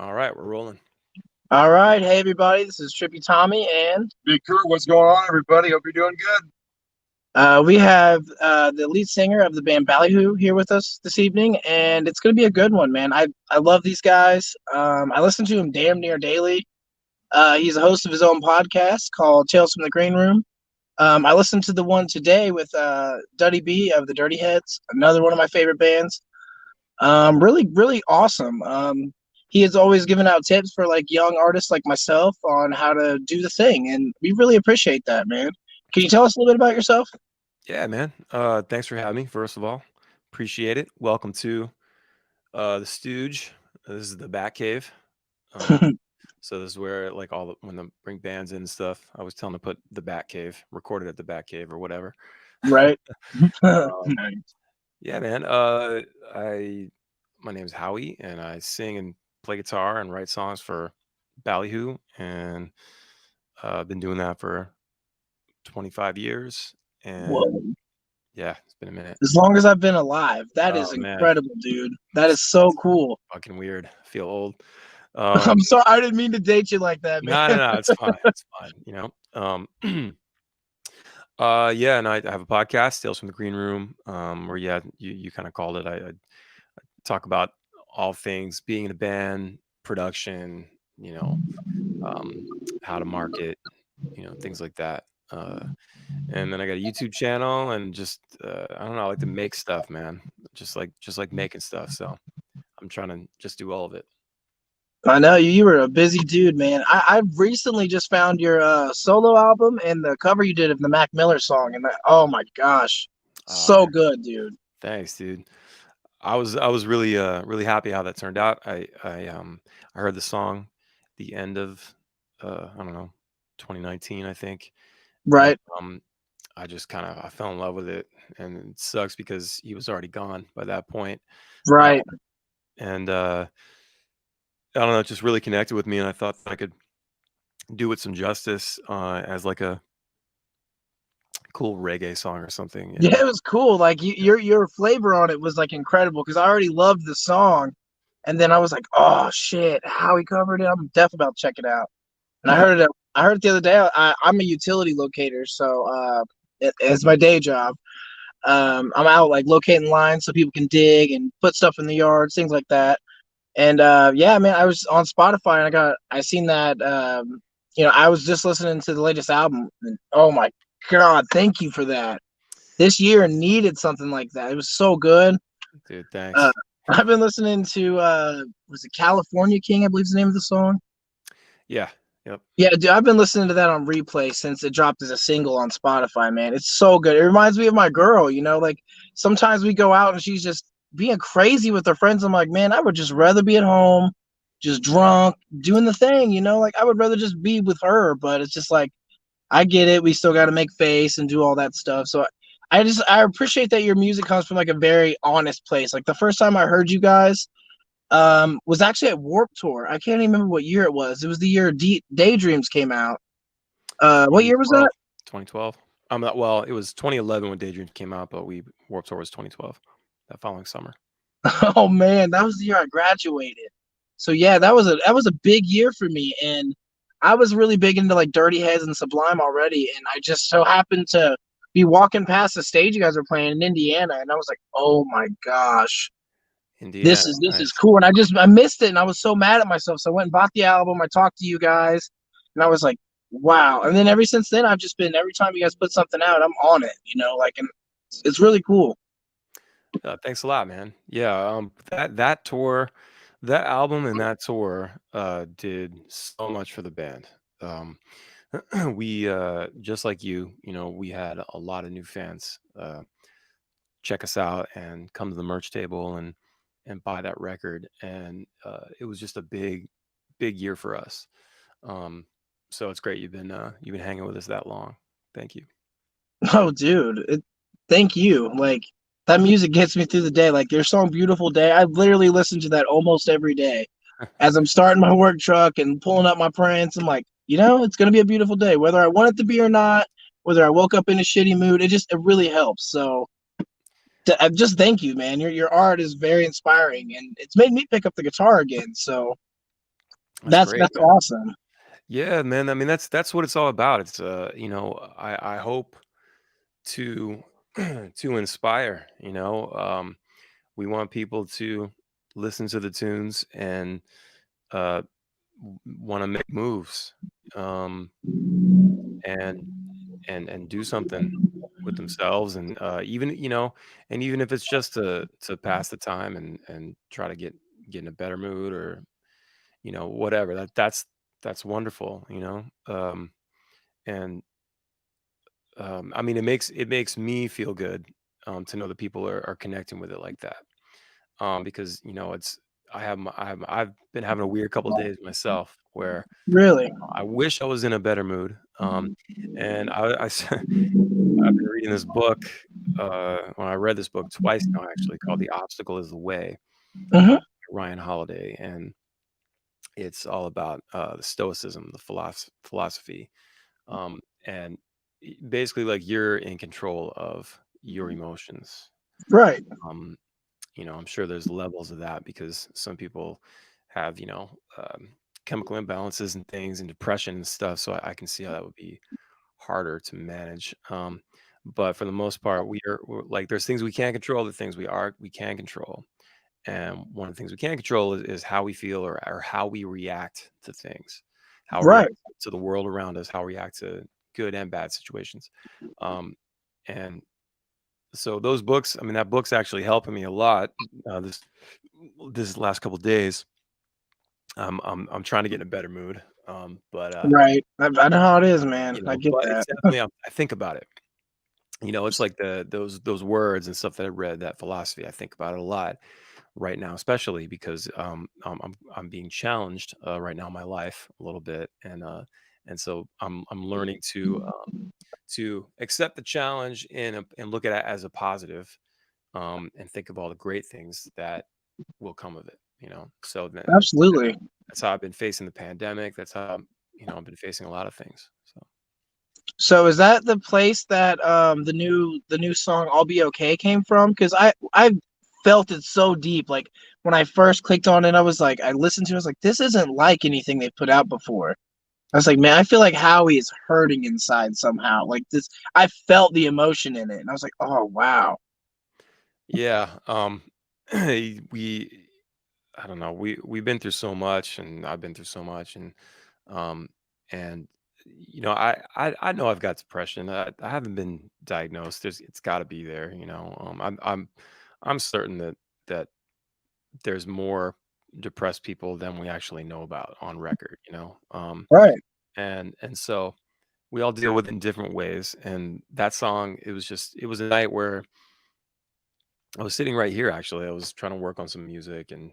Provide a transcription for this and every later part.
All right, we're rolling. All right, hey everybody, this is Trippie Tommy, and Big Curt, what's going on, everybody? Hope you're doing good. we have the lead singer of the band Ballyhoo here with us this evening, and it's going to be a good one, man. I love these guys. I listen to him damn near daily. He's a host of his own podcast called Tales from the Green Room. I listened to the one today with Duddy B of the Dirty Heads, another one of my favorite bands. Really, really awesome. He has always given out tips for like young artists like myself on how to do the thing, and we really appreciate that, man. Can you tell us a little bit about yourself? Yeah, man. Thanks for having me. First of all, appreciate it. Welcome to the Stooge. This is the Bat Cave. So this is where like when they bring bands in and stuff, I was telling them to put the Bat Cave, recorded at the Bat Cave or whatever. Right. Nice. Yeah, man. My name is Howi, and I sing and play guitar and write songs for Ballyhoo, and I've been doing that for 25 years. And Whoa. yeah, it's been a minute. As long as I've been alive. That is man. incredible, dude. That is so cool. Fucking weird. I feel old. I'm sorry, I didn't mean to date you like that, man. No, it's fine. It's fine. Yeah, and I have a podcast, Tales from the Green Room, where you kind of called it. I talk about all things being in a band, production, how to market, things like that. And then I got a YouTube channel, and just I don't know, I like to make stuff, man. Just like making stuff. So I'm trying to just do all of it. I know you were a busy dude, man. I recently just found your solo album and the cover you did of the Mac Miller song, and oh my gosh, so good, dude. Thanks, dude. I was really really happy how that turned out. I heard the song the end of I don't know, 2019, I think. Right. And, I just I fell in love with it, and it sucks because he was already gone by that point. Right. And I don't know, it just really connected with me, and I thought I could do it some justice as like a cool reggae song or something. Yeah, it was cool. Like your flavor on it was like incredible because I already loved the song, and then I was like, oh shit, how he covered it. I'm definitely about to check it out. And I heard it. I heard it the other day. I'm a utility locator, so it's my day job. I'm out like locating lines so people can dig and put stuff in the yards, things like that. And yeah, man, I was on Spotify and I seen that. I was just listening to the latest album, and oh my God, thank you for that. This year needed something like that. It was so good. Dude, thanks. I've been listening to was it California King, I believe is the name of the song. Yeah. Yep. Yeah, dude, I've been listening to that on replay since it dropped as a single on Spotify, man. It's so good. It reminds me of my girl, like sometimes we go out and she's just being crazy with her friends. I'm like, man, I would just rather be at home, just drunk, doing the thing, like I would rather just be with her, but it's just like, I get it. We still got to make face and do all that stuff. So I appreciate that your music comes from like a very honest place. Like the first time I heard you guys, was actually at Warped Tour. I can't even remember what year it was. It was the year Daydreams came out. What year was that? 2012. Well, it was 2011 when Daydreams came out, but Warped Tour was 2012, that following summer. Oh man, that was the year I graduated. So yeah, that was a big year for me, and I was really big into like Dirty Heads and Sublime already, and I just so happened to be walking past the stage you guys were playing in Indiana, and I was like, oh my gosh. Indiana, this is cool, and I missed it, and I was so mad at myself. So I went and bought the album. I talked to you guys, and I was like, wow. And then ever since then, I've just been, every time you guys put something out, I'm on it. And it's really cool. Thanks a lot, man. Yeah, that tour, that album, and that tour did so much for the band. We just like you, we had a lot of new fans check us out and come to the merch table and buy that record, and it was just a big year for us. So it's great you've been hanging with us that long. Thank you. Oh dude, thank you. Like that music gets me through the day. Like your song Beautiful Day, I literally listen to that almost every day as I'm starting my work truck and pulling up my prints. I'm like, it's gonna be a beautiful day whether I want it to be or not, whether I woke up in a shitty mood. It really helps. So just thank you, man. Your art is very inspiring, and it's made me pick up the guitar again. So That's great, That's man. awesome. Yeah, man. I mean, that's what it's all about. It's I hope to to inspire. We want people to listen to the tunes and uh, want to make moves, um, and and do something with themselves, and even and even if it's just to pass the time and try to get in a better mood, or whatever. That's wonderful. And I mean, it makes me feel good, to know that people are connecting with it like that. Because it's I've been having a weird couple of days myself where Really. I wish I was in a better mood. And I've been reading this book. Well, I read this book twice now, actually, called "The Obstacle Is the Way," Hmm. Ryan Holiday, and it's all about the Stoicism, the philosophy, and basically, like, you're in control of your emotions. Right. Um, I'm sure there's levels of that, because some people have, chemical imbalances and things, and depression and stuff. So I can see how that would be harder to manage. But for the most part, we're like, there's things we can't control, the things we can control. And one of the things we can't control is how we feel, or how we react to things, how we Right. react to the world around us, how we react to good and bad situations. Um, and so those books, I mean, that book's actually helping me a lot. This last couple days, I'm trying to get in a better mood. Right. I know how it is, man. I get But it's that. definitely, I think about it. It's like those words and stuff that I read, that philosophy. I think about it a lot right now, especially because I'm being challenged right now in my life a little bit, and so I'm learning to accept the challenge, and look at it as a positive, and think of all the great things that will come of it. So Absolutely. that's how I've been facing the pandemic. That's how I've been facing a lot of things. So So is that the place that the new song "I'll Be Okay" came from? Because I felt it so deep. Like when I first clicked on it, I was like, I listened to it, I was like, this isn't like anything they put out before. I was like, man, I feel like Howie is hurting inside somehow. Like this, I felt the emotion in it, and I was like, oh wow. yeah, we I don't know. We've been through so much, and I've been through so much, um, and I know I've got depression. I haven't been diagnosed. It's got to be there. I'm certain that there's more depressed people than we actually know about on record. Right. And so we all deal with it in different ways. And that song, it was a night where I was sitting right here, actually. I was trying to work on some music and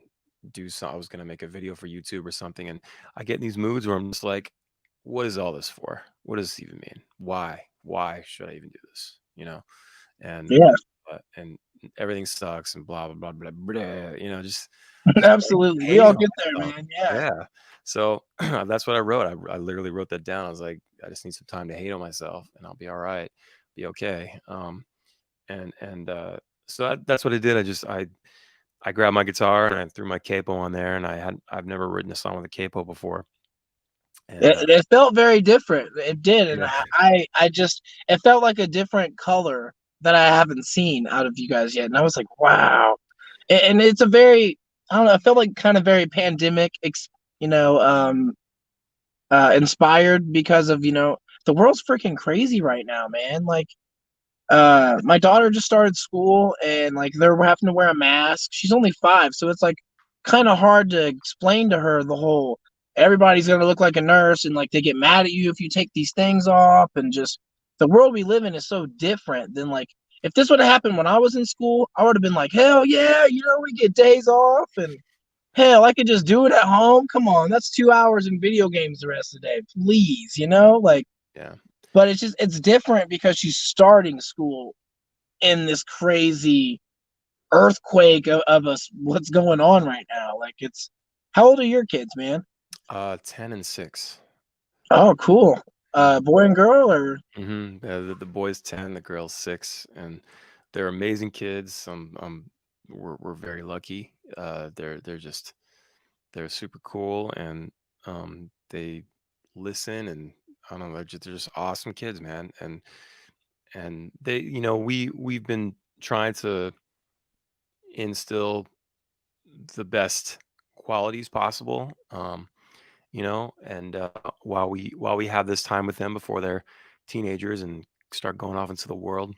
I was going to make a video for YouTube or something. And I get in these moods where I'm just like, what is all this for? What does this even mean? Why should I even do this? And, Yeah. and everything sucks, and blah, blah, blah, blah, blah, just, Absolutely. We hating all on get there, myself. man. Yeah. Yeah. So that's what I wrote. I literally wrote that down. I was like, I just need some time to hate on myself, and I'll be all right, be okay. And so that's what I did. I grabbed my guitar and I threw my capo on there, and I've never written a song with a capo before. And It felt very different. It did, and yeah, I just it felt like a different color that I haven't seen out of you guys yet, and I was like, wow. And it's a very I don't know. I felt like kind of very pandemic, you know, inspired because of the world's freaking crazy right now, man. Like my daughter just started school and like they're having to wear a mask. She's only 5, so it's like kind of hard to explain to her the whole everybody's going to look like a nurse, and like they get mad at you if you take these things off, and just the world we live in is so different than like if this would have happened when I was in school, I would have been like, hell yeah, we get days off, and hell, I could just do it at home. Come on, that's 2 hours in video games the rest of the day, please, like. yeah, But it's different because she's starting school in this crazy earthquake of us what's going on right now. Like it's how old are your kids, man? 10 and 6. Oh, cool. Yeah. Boy and girl or The boy's 10, the girl's 6, and they're amazing kids. We're very lucky. They're super cool, and They listen, and I don't know, they're just awesome kids, man. And they, we've been trying to instill the best qualities possible, and while we have this time with them before they're teenagers and start going off into the world.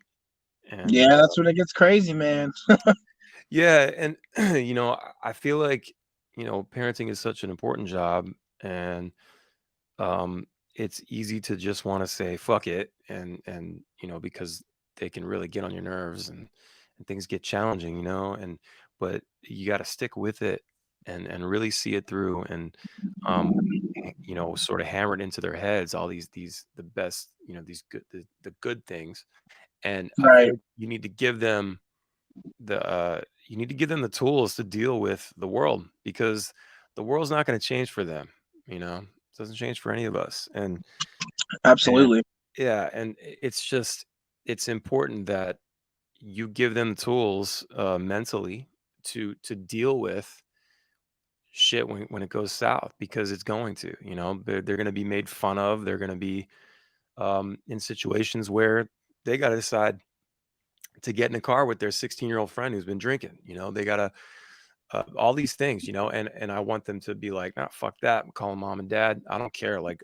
And Yeah, that's when it gets crazy, man. yeah, and I feel like parenting is such an important job, and it's easy to just want to say fuck it, and because they can really get on your nerves, and things get challenging, and but you got to stick with it, and really see it through, and um sort of hammer it into their heads, all these the best, these the good things. And I feel Right. like you need to give them the tools to deal with the world, because the world's not going to change for them. It doesn't change for any of us. And Absolutely. yeah, and it's important that you give them tools mentally to deal with shit when it goes south, because it's going to, they're going to be made fun of. They're going to be in situations where they got to decide to get in a car with their 16-year-old friend who's been drinking. They got to all these things, and I want them to be like, "Ah, fuck that. I'm calling mom and dad. I don't care." Like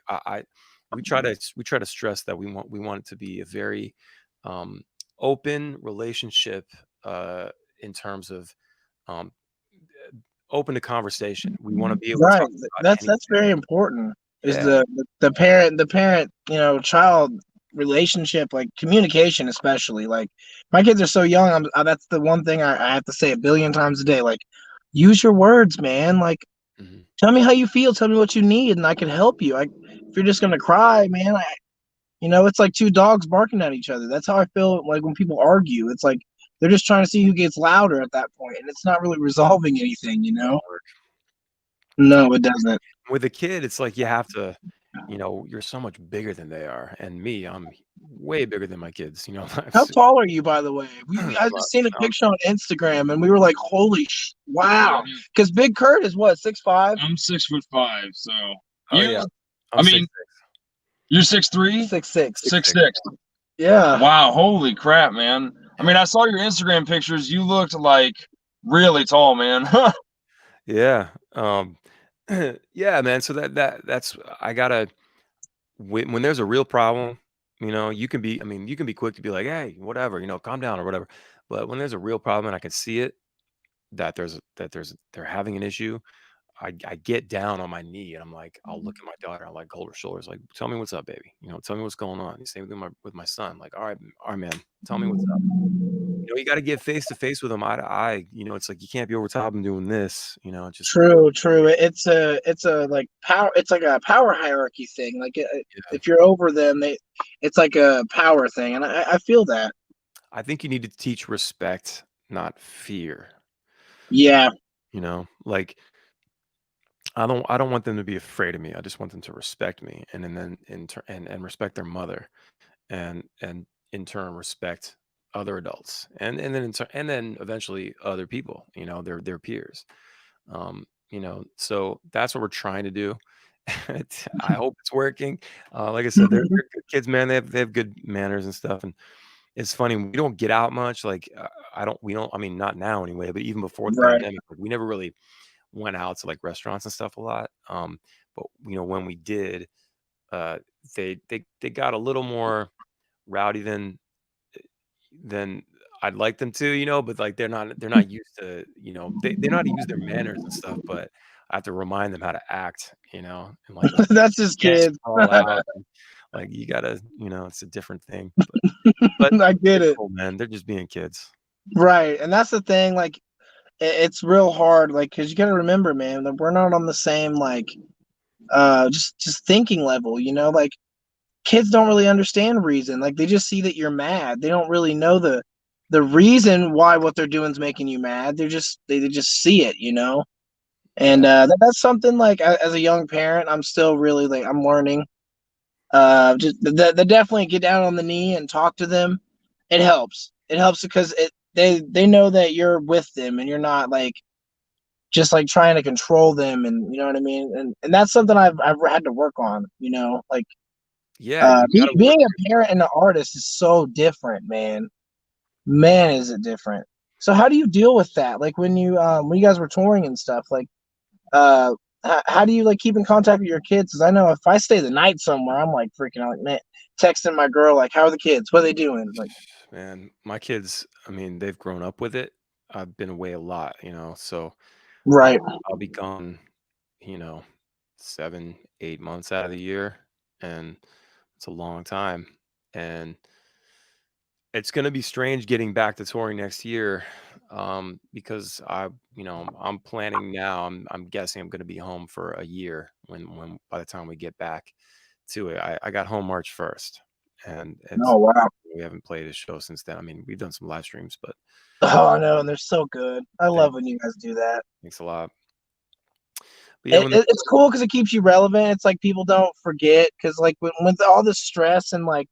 we try to stress that we want it to be a very um, open relationship, in terms of um, open to conversation. We want to be able to Right. talk about That's anything. very important. Is Yeah. the parent, child relationship, like communication, especially. Like my kids are so young. That's the one thing I have to say a billion times a day. Like, use your words, man. Like, Mhm. tell me how you feel. Tell me what you need, and I can help you. If you're just gonna cry, man, it's like two dogs barking at each other. That's how I feel like when people argue. It's like they're just trying to see who gets louder at that point, and it's not really resolving anything. Don't work. No, it doesn't. With a kid, it's like you have to, you're so much bigger than they are. And me, I'm way bigger than my kids. How tall are you, by the way? I But, just seen a picture on Instagram, and we were like, "Holy wow!" Because Big Curt is what, 6'5"? I'm 6'5", so oh you. yeah, I I'm mean, 6'6". you're 6'3", 6'6". 6'6". 6'6". Yeah. Wow, holy crap, man! I mean, Yeah. I saw your Instagram pictures. You looked like really tall, man. Yeah. Yeah, man. So that's I gotta when there's a real problem, you can be quick to be like, hey, whatever, calm down or whatever. But when there's a real problem and I can see it, they're having an issue, I get down on my knee and I'm like, I'll look at my daughter, I'll like hold her shoulders, like, tell me what's up, baby. Tell me what's going on. The same thing with my son. Like, all right, man, tell me what's up. You got to get face to face with them, eye to eye. It's like you can't be over top and doing this. Just True, true. It's a like power. It's like a power hierarchy thing. Like yeah. if you're over them, it's like a power thing, and I feel that. I think you need to teach respect, not fear. Yeah. Like I don't want them to be afraid of me. I just want them to respect me, and then and respect their mother, and in turn respect other adults, and then eventually other people, their peers. So that's what we're trying to do. I hope it's working. Like I said, they're good kids, man. They have good manners and stuff, and it's funny, we don't get out much. Like we don't. I mean, not now anyway, but even before the Right. pandemic, like, we never really went out to like restaurants and stuff a lot. But when we did, uh, they got a little more rowdy than I'd like them to, but like they're not used to, they know how to use their manners and stuff, but I have to remind them how to act, and like That's just can't kids. sprawl out. And, like you gotta, it's a different thing. But I get they're it. cool, man. They're just being kids. Right, and that's the thing. Like it's real hard. Like because you got to remember, man, that we're not on the same like just thinking level. Like kids don't really understand reason. Like they just see that you're mad. They don't really know the reason why what they're doing is making you mad. They just see it. And Yeah. that's something like as a young parent, I'm still really like I'm learning. Just the definitely get down on the knee and talk to them. It helps. It helps because they know that you're with them and you're not like just like trying to control them, and you know what I mean. And that's something I've had to work on. You know, like Yeah, you got to work. being a parent and an artist is so different, man. Man, is it different. So how do you deal with that? Like when you guys were touring and stuff, like uh how do you like keep in contact with your kids? Because I know if I stay the night somewhere, I'm like freaking out, like, man, texting my girl like, how are the kids? What are they doing? Like, Man, my kids, I mean, they've grown up with it. I've been away a lot, so I'll, right. I'll be gone, you know, 7, 8 months out of the year, and it's a long time. And it's going to be strange getting back to touring next year, because I'm planning now. I'm guessing I'm going to be home for a year when by the time we get back to it. I got home March 1st, and Oh wow. we haven't played a show since then. I mean, we've done some live streams, but Oh, I know, and they're so good. I thank, love when you guys do that. thanks a lot. But yeah, It's cool because it keeps you relevant. It's like people don't forget because like with all the stress and like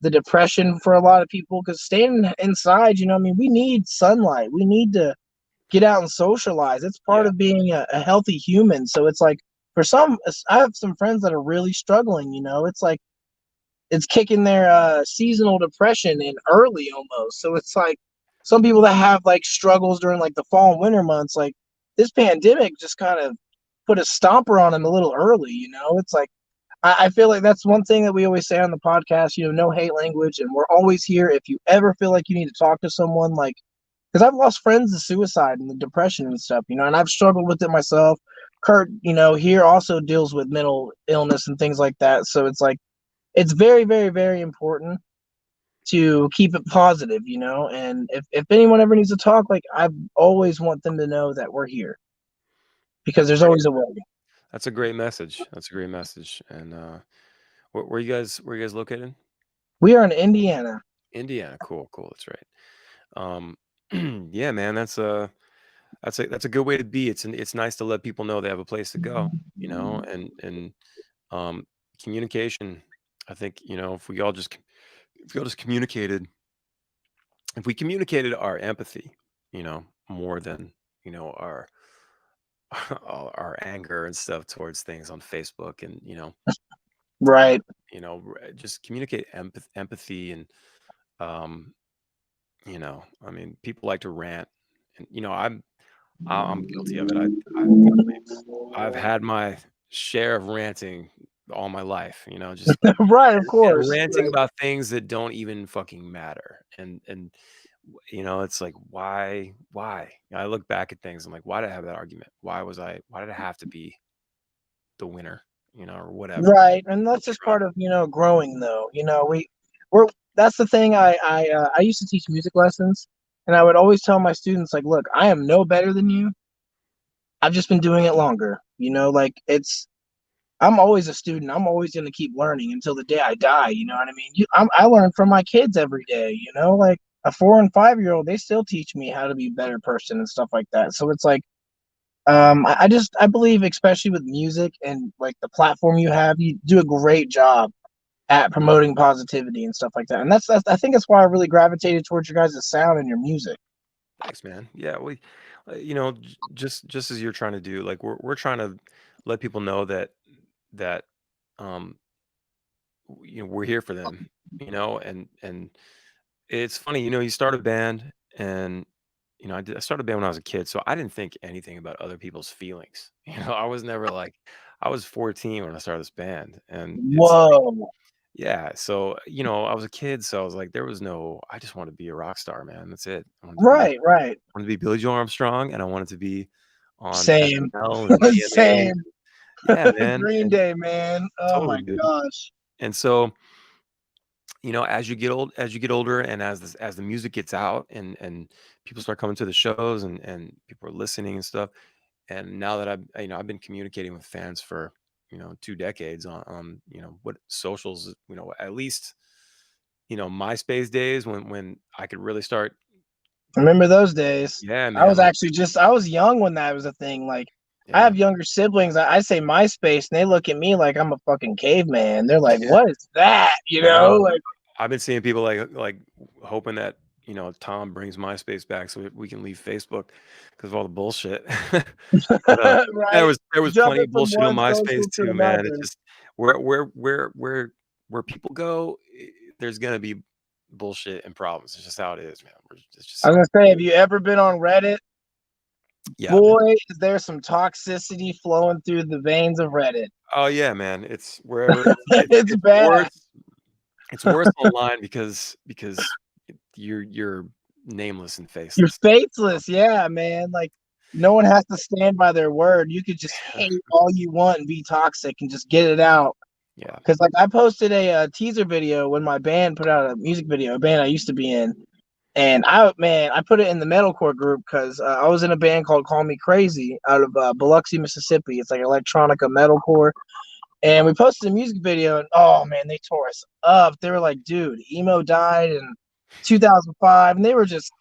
the depression for a lot of people, because staying inside, you know, I mean, we need sunlight. We need to get out and socialize. It's part yeah, of being a healthy human. So it's like for some, I have some friends that are really struggling. You know, it's like it's kicking their seasonal depression in early almost. So it's like some people that have like struggles during like the fall and winter months, like this pandemic just kind of put a stomper on them a little early. You know, it's like I feel like that's one thing that we always say on the podcast. You know, no hate language, and we're always here if you ever feel like you need to talk to someone. Like, because I've lost friends to suicide and the depression and stuff. You know, and I've struggled with it myself. Curt, you know, here also deals with mental illness and things like that. So it's like it's very, very, very important to keep it positive, you know. And if anyone ever needs to talk, like I always want them to know that we're here because that's there's great. always a way. That's a great message. That's a great message. And where you guys located? We are in Indiana. Indiana. Cool, cool. That's right. Um, yeah, man, that's a good way to be. It's nice to let people know they have a place to go, and um, communication. I think if we all just communicated, if we communicated our empathy, more than our our anger and stuff towards things on Facebook, and Right. just communicate empathy, and um, I mean, people like to rant, and I'm guilty of it. I've had my share of ranting all my life, just Right, of and course. ranting Right. about things that don't even fucking matter. And it's like, why? I look back at things. I'm like, why did I have that argument? Why did I have to be the winner, or whatever? Right, and that's just part of growing, though. You know, we're that's the thing. I used to teach music lessons, and I would always tell my students like, look, I am no better than you. I've just been doing it longer. You know, like I'm always a student. I'm always going to keep learning until the day I die. You know what I mean? I learn from my kids every day. You know, like a 4 and 5 year old, they still teach me how to be a better person and stuff like that. So it's like, I believe, especially with music and like the platform you have, you do a great job at promoting positivity and stuff like that. And that's I think that's why I really gravitated towards your guys' sound and your music. Thanks, man. Yeah, we, just as you're trying to do, like we're trying to let people know that um we're here for them, and it's funny, you start a band, and I started a band when I was a kid, so I didn't think anything about other people's feelings. I was never like, I was 14 when I started this band, and it's like, Whoa! yeah. So I was a kid, so I was like, there was no. I just wanted to be a rock star, man. That's it. Right, right. I wanted to be Billy Joe Armstrong, and I wanted to be on Same, SNL and VMA. same. Yeah, man, Green and Day, man. Oh totally, my dude. gosh. And so as you get older, and as the music gets out, and people start coming to the shows, and people are listening and stuff, and now that I've been communicating with fans for 2 decades on what socials, at least MySpace days, when I could really start. Remember those days? Yeah, I man, was like, actually I was young when that was a thing. Like, I yeah, have younger siblings. I say MySpace, and they look at me like I'm a fucking caveman. They're like, yeah, "What is that?" You I know, know. like I've been seeing people like hoping that Tom brings MySpace back so we can leave Facebook because of all the bullshit. But Right. there was plenty Jumping of from bullshit on one MySpace social to too, man. It's another. just where people go, there's gonna be bullshit and problems. It's just how it is, man. It's just I was how. gonna say, have you ever been on Reddit? Yeah, man. Boy, is there some toxicity flowing through the veins of Reddit. Oh yeah, man. It's wherever It's it's bad. worse. It's worse online because you're nameless and You're faceless. faithless, yeah, man. Like no one has to stand by their word. You could just hate all you want and be toxic and just get it out. Yeah. Because like I posted a teaser video when my band put out a music video, a band I used to be in, and I put it in the metalcore group because I was in a band called Call Me Crazy out of Biloxi, Mississippi. It's like electronica metalcore, and we posted a music video, and oh man, they tore us up. They were like, "Dude, emo died in 2005," and they were just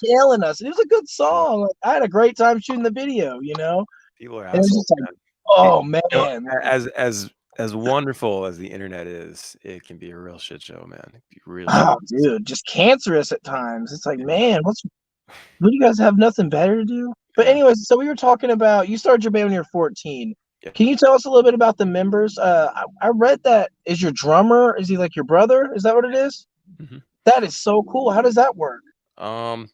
killing us. And it was a good song. Like, I had a great time shooting the video, People are And it was assholes, just like, man. It, oh you know, man, like, as wonderful as the internet is, it can be a real shit show, man. It can be really, oh dude, just cancerous at times. It's like, yeah, man, what do you guys have nothing better to do? But yeah, anyways, so we were talking about you started your band when you were 14. yeah. Can you tell us a little bit about the members? I read that is your drummer, is he like your brother? Is that what it is? Mhm. That is so cool. How does that work? Um,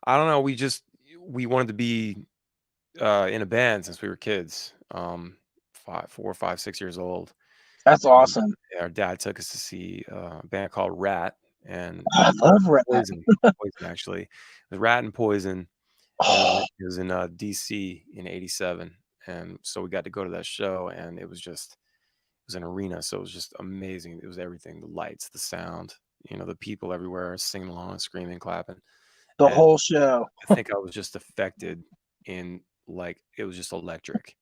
I don't know. We wanted to be in a band since we were kids. 4, 5, 6 years old. That's And awesome. our dad took us to see a band called Rat and Oh, I love rap. Poison actually. It was Rat and Poison, and Oh, it was in DC in '87, and so we got to go to that show, and it was an arena, so it was just amazing. It was everything: the lights, the sound, the people everywhere singing along, screaming, clapping, the and whole show. I think I was just affected in like it was just electric,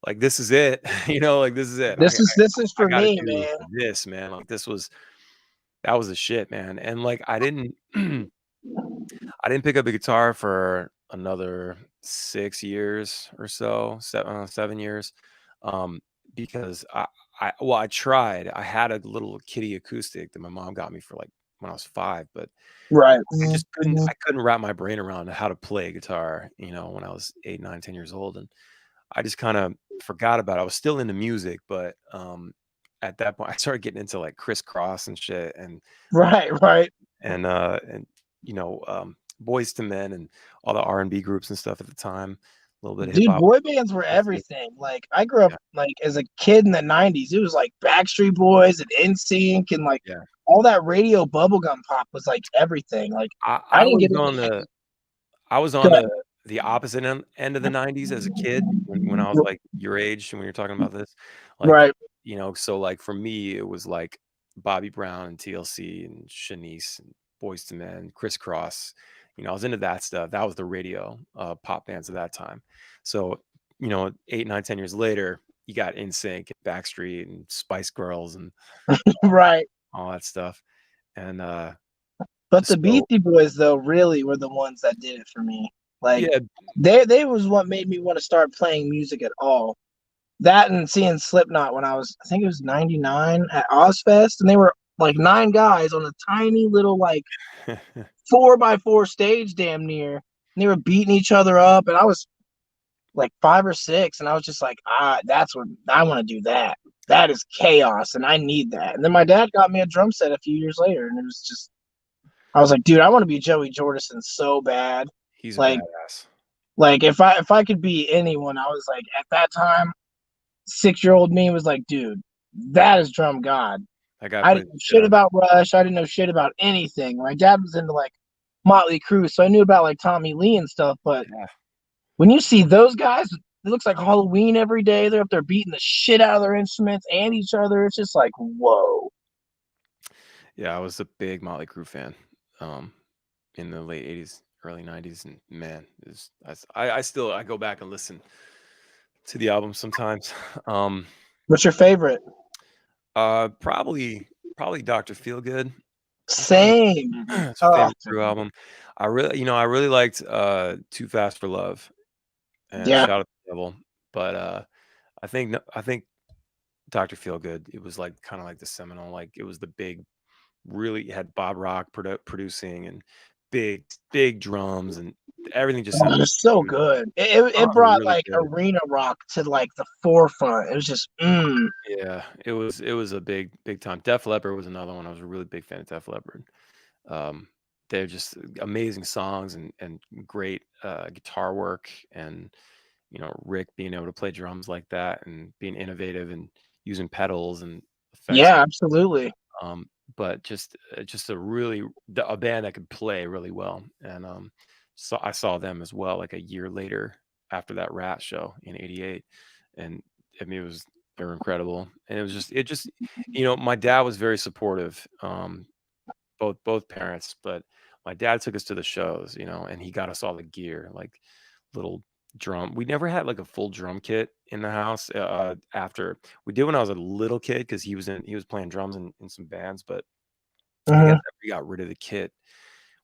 like this is it, like this is it. This is I for got to me, do man. this, man. Like that was the shit, man. And like I didn't I didn't pick up a guitar for another 6 years or so, 7 years, um, because I tried. I had a little kitty acoustic that my mom got me for like when I was 5, but Right. I just couldn't wrap my brain around how to play guitar, when I was 8, 9, 10 years old, and I just kind of forgot about it. I was still into music, but at that point, I started getting into like Crisscross and shit, uh, Right, right. and Boys to Men and all the R&B groups and stuff at the time. A little bit of hip Dude, hop. boy bands were everything. Like I grew up Yeah, like as a kid in the 90s. It was like Backstreet Boys and NSYNC and like yeah. all that radio bubblegum pop was like everything. Like I, I I didn't was get into on the I was on good. the opposite end of the '90s as a kid when I was like your age and when you're talking about this, like Right. so like for me it was like Bobby Brown and TLC and Shanice and Boys to Men, Crisscross. I was into that stuff. That was the radio pop bands at that time. So 8, 9, 10 years later, you got NSYNC and Backstreet and Spice Girls and Right. all that stuff. And But the so Beastie Boys though really were the ones that did it for me. Like yeah, they was what made me want to start playing music at all. That and seeing Slipknot when I think it was 99 at Ozfest, and they were like 9 guys on a tiny little like 4x4 stage damn near. And they were beating each other up, and I was like 5 or 6, and I was just like, that's what I want to do. That is chaos, and I need that. And then my dad got me a drum set a few years later, and it was just I was like, dude, I want to be Joey Jordison so bad. he's a Like badass. if I could be anyone, I was like at that time, 6-year-old me was like, dude, that is drum god. That guy I plays didn't know the shit shit out of about Rush. I didn't know shit about anything. My dad was into like Motley Crue, so I knew about like Tommy Lee and stuff. But it. when you see those guys, it looks like Halloween every day. They're up there beating the shit out of their instruments and each other. It's just like, whoa. Yeah, I was a big Motley Crue fan, um, in the late '80s, early '90s, and man, I go back and listen to the album sometimes. Um, What's your favorite? probably Doctor Feelgood. That's probably Same. it's a Oh, favorite Crue album. I really liked Too Fast for Love and yeah. Shout at the Devil, but I think Doctor Feelgood. It was like kind of like the seminal, like it was the big really had Bob Rock producing, and big drums, and everything just Oh, sounded it's so huge. good. It brought Really like good. arena rock to like the forefront. It was just Yeah, it was a big time. Def Leppard was another one. I was a really big fan of Def Leppard. Um, they're just amazing songs, and great guitar work, and Rick being able to play drums like that and being innovative and using pedals and effects. yeah, absolutely. But just a band that could play really well. And so I saw them as well like a year later after that Rat show in '88, and I mean they were incredible. And it just my dad was very supportive, both parents, but my dad took us to the shows, and he got us all the gear, like little drum. We never had like a full drum kit in the house. After we did when I was a little kid, because he was playing drums in some bands, but I guess Hmm. after we got rid of the kit,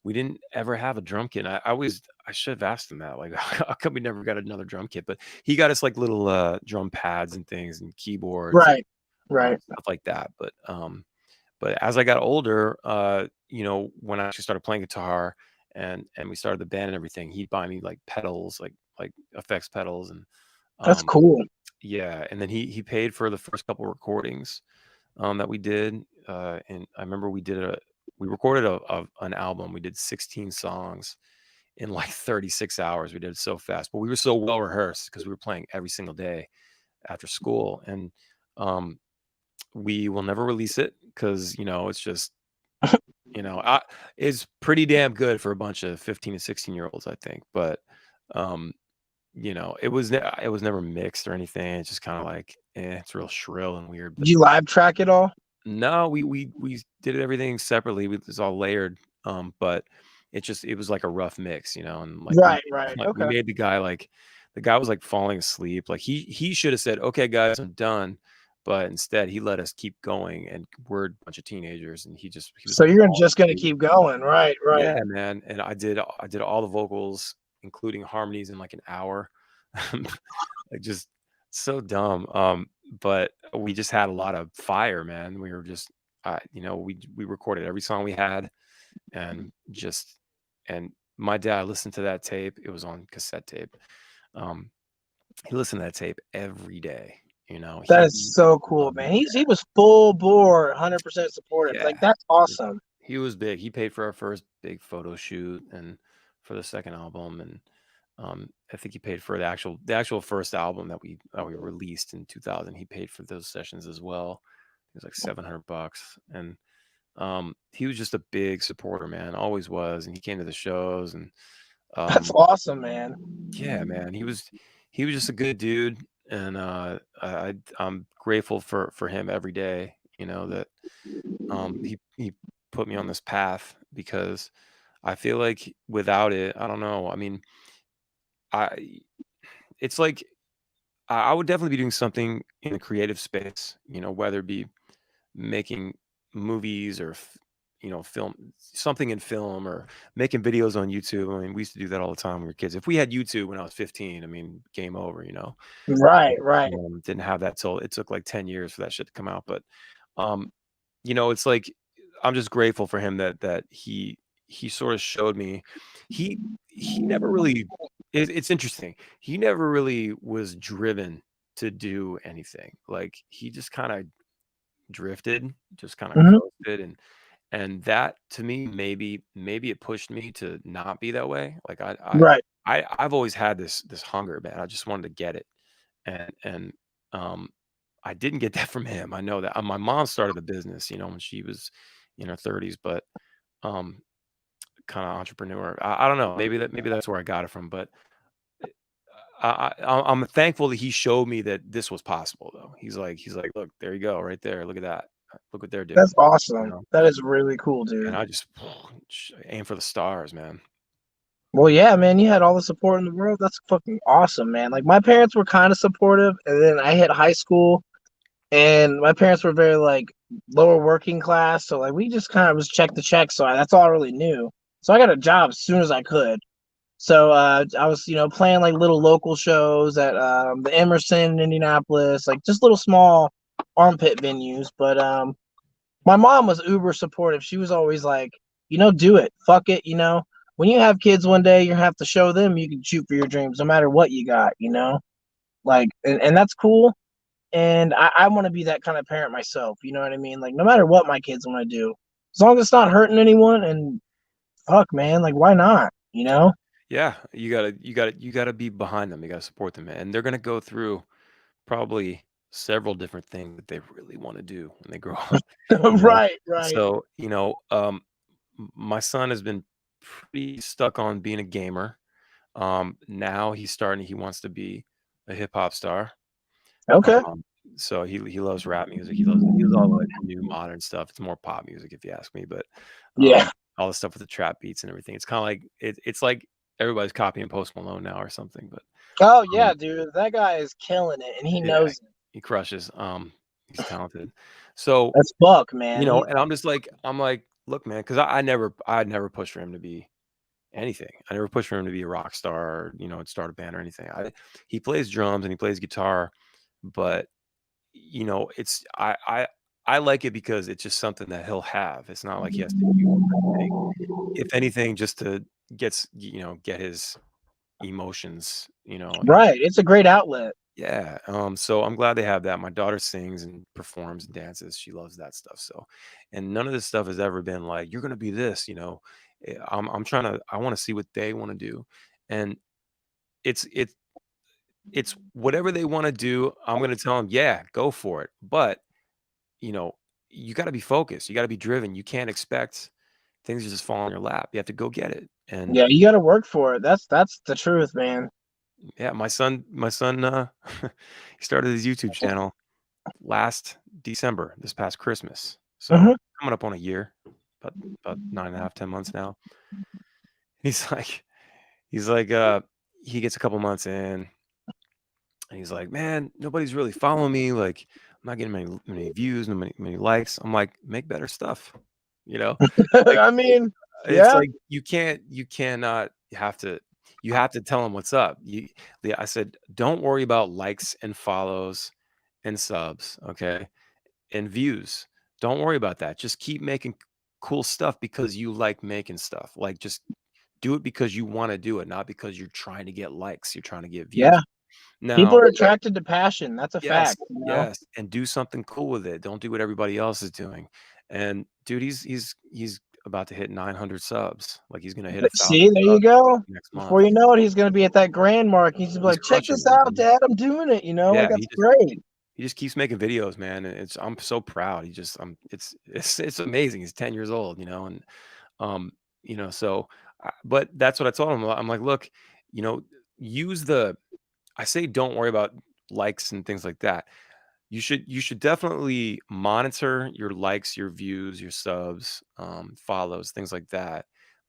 we didn't ever have a drum kit. And I should have asked him that, like, how come we never got another drum kit? But he got us like little drum pads and things and keyboards, Right, right. stuff like that. But as I got older, when I actually started playing guitar, and we started the band and everything, he'd buy me like pedals, like effects pedals, and That's um, cool. yeah. And then he paid for the first couple recordings that we did. And I remember we recorded an album. We did 16 songs in like 36 hours. We did it so fast, but we were so well rehearsed because we were playing every single day after school. And um, we will never release it because it's just it's pretty damn good for a bunch of 15 and 16-year-olds, I think. But um, it was never mixed or anything. It's just kind of like, it's real shrill and weird. Did But you live track it all? no, we did everything separately. It was all layered. But it was like a rough mix, and like we Right, right. like we Okay. made the guy was like falling asleep. Like he should have said, "Okay, guys, I'm done." But instead, he let us keep going, and we're a bunch of teenagers, and he was So like you're falling just gonna asleep. keep going, right, right. Yeah, man. And I did all the vocals, including harmonies, in like an hour. Like, just so dumb. But we just had a lot of fire, man. We were just we recorded every song we had, and my dad listened to that tape. It was on cassette tape. Um, he listened to that tape every day. That He is so cool, loved man. it. He was full bore, 100% supportive. Yeah. Like that's awesome. He was big. He paid for our first big photo shoot and for the second album, and I think he paid for the actual first album that we released in 2000. He paid for those sessions as well. It was like $700, and he was just a big supporter, man. Always was, and he came to the shows, and That's um, awesome, man. yeah, man, he was just a good dude, and I'm grateful for him every day. That he put me on this path, because I feel like without it, I don't know. I mean, I it's like I would definitely be doing something in the creative space, whether it be making movies or film something in film, or making videos on YouTube. I mean, we used to do that all the time when we were kids. If we had YouTube when I was 15, I mean, game over. Right, But, right. didn't have that till it took like 10 years for that shit to come out. But um, it's like I'm just grateful for him that he sort of showed me. He never really. It's interesting. He never really was driven to do anything. Like, he just kind of drifted, just kind of Hmm. coasted, and that to me, maybe it pushed me to not be that way. Like, Right. I've always had this hunger, man. I just wanted to get it, and um I didn't get that from him. I know that. My mom started a business, when she was in her 30s, but um kind of entrepreneur. I don't know. Maybe that's where I got it from. But I'm thankful that he showed me that this was possible, though. He's like, look, there you go, right there. Look at that. Look what they're That's doing. You awesome. know, That is really cool, and dude. I just aim for the stars, man. Well, yeah, man, you had all the support in the world. That's fucking awesome, man. Like my parents were kind of supportive, and then I hit high school, and my parents were very like lower working class, so like we just kind of was check to check. So that's all I really knew. So I got a job as soon as I could. So I was, playing like little local shows at the Emerson in Indianapolis, like just little small armpit venues. But My mom was uber supportive. She was always like, do it. Fuck it, When you have kids one day, you have to show them you can shoot for your dreams no matter what you got, Like, and that's cool. And I want to be that kind of parent myself. You know what I mean? Like, no matter what my kids want to do, as long as it's not hurting anyone, and fuck, man, like, why not? Yeah, you gotta be behind them. You gotta support them, and they're gonna go through probably several different things that they really want to do when they grow up. You know, Right, right. so my son has been pretty stuck on being a gamer. Now he's starting. He wants to be a hip hop star. Okay. Um, so he loves rap music. He loves all like the new modern stuff. It's more pop music if you ask me, but Yeah. all the stuff with the trap beats and everything. It's kind of like it's like everybody's copying Post Malone now or something. But Oh um, yeah, dude, that guy is killing it, and he yeah, knows it. he crushes. He's talented. So That's Buck, man. He, and I'm like, look, man, because I never pushed for him to be anything. I never pushed for him to be a rock star, or, start a band or anything. He plays drums and he plays guitar, but it's I like it because it's just something that he'll have. It's not like he has to do anything. If anything, just to get his emotions, right. It's a great outlet. yeah. So I'm glad they have that. My daughter sings and performs and dances. She loves that stuff. So, and none of this stuff has ever been like, you're gonna be this. I'm trying to I want to see what they want to do. And it's it's it's whatever they want to do, I'm gonna tell them, yeah, go for it. But you know, you gotta be focused, you gotta be driven. You can't expect things to just fall in your lap. You have to go get it. And Yeah, you got to work for it. That's the truth, man. yeah, my son he started his YouTube channel last December, this past Christmas. So Hmm. coming up on a year, about 9.5, 10 months now. He's like, he's like, he gets a couple months in, and he's like, man, nobody's really following me. Like, I'm not getting many views, no many likes. I'm like, make better stuff, you know? Like, I mean, it's yeah, like you cannot, you have to tell them what's up. I said, don't worry about likes and follows and subs, okay? And views. Don't worry about that. Just keep making cool stuff because you like making stuff. Like, just do it because you want to do it, not because you're trying to get likes, you're trying to get views. yeah. People Now, are attracted to passion. That's a yes, fact. yes, and do something cool with it. Don't do what everybody else is doing. And dude, he's about to hit 900 subs. Like, he's gonna hit See, 1,000 there you subs go. next Before month. you know it, he's gonna be at that grand mark. He's gonna be He's like, check crushing this it, out, man. Dad. I'm doing it. Like Yeah, that's great. he just keeps making videos, man. And I'm so proud. It's amazing. He's 10 years old, and um, so but that's what I told him. I'm like, look, you know, use the I say don't worry about likes and things like that. You should definitely monitor your likes, your views, your subs, follows, things like that,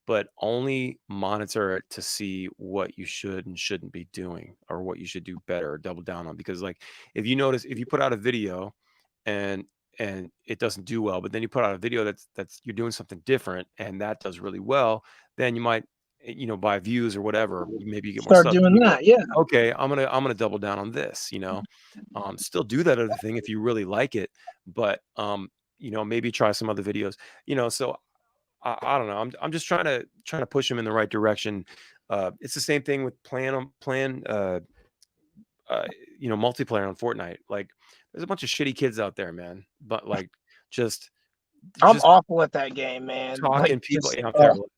but only monitor it to see what you should and shouldn't be doing, or what you should do better or double down on. Because, like, if you put out a video and it doesn't do well, but then you put out a video that's you're doing something different and that does really well, then you might, buy views or whatever. Maybe you get more Start subs. doing You go, that. Yeah. okay, I'm gonna double down on this. Still do that other thing if you really like it, but maybe try some other videos. So I don't know. I'm just trying to push him in the right direction. It's the same thing with playing uh, multiplayer on Fortnite. Like, there's a bunch of shitty kids out there, man. But like, just I'm just awful at that game, man. Like talking people. just Yeah, I'm terrible.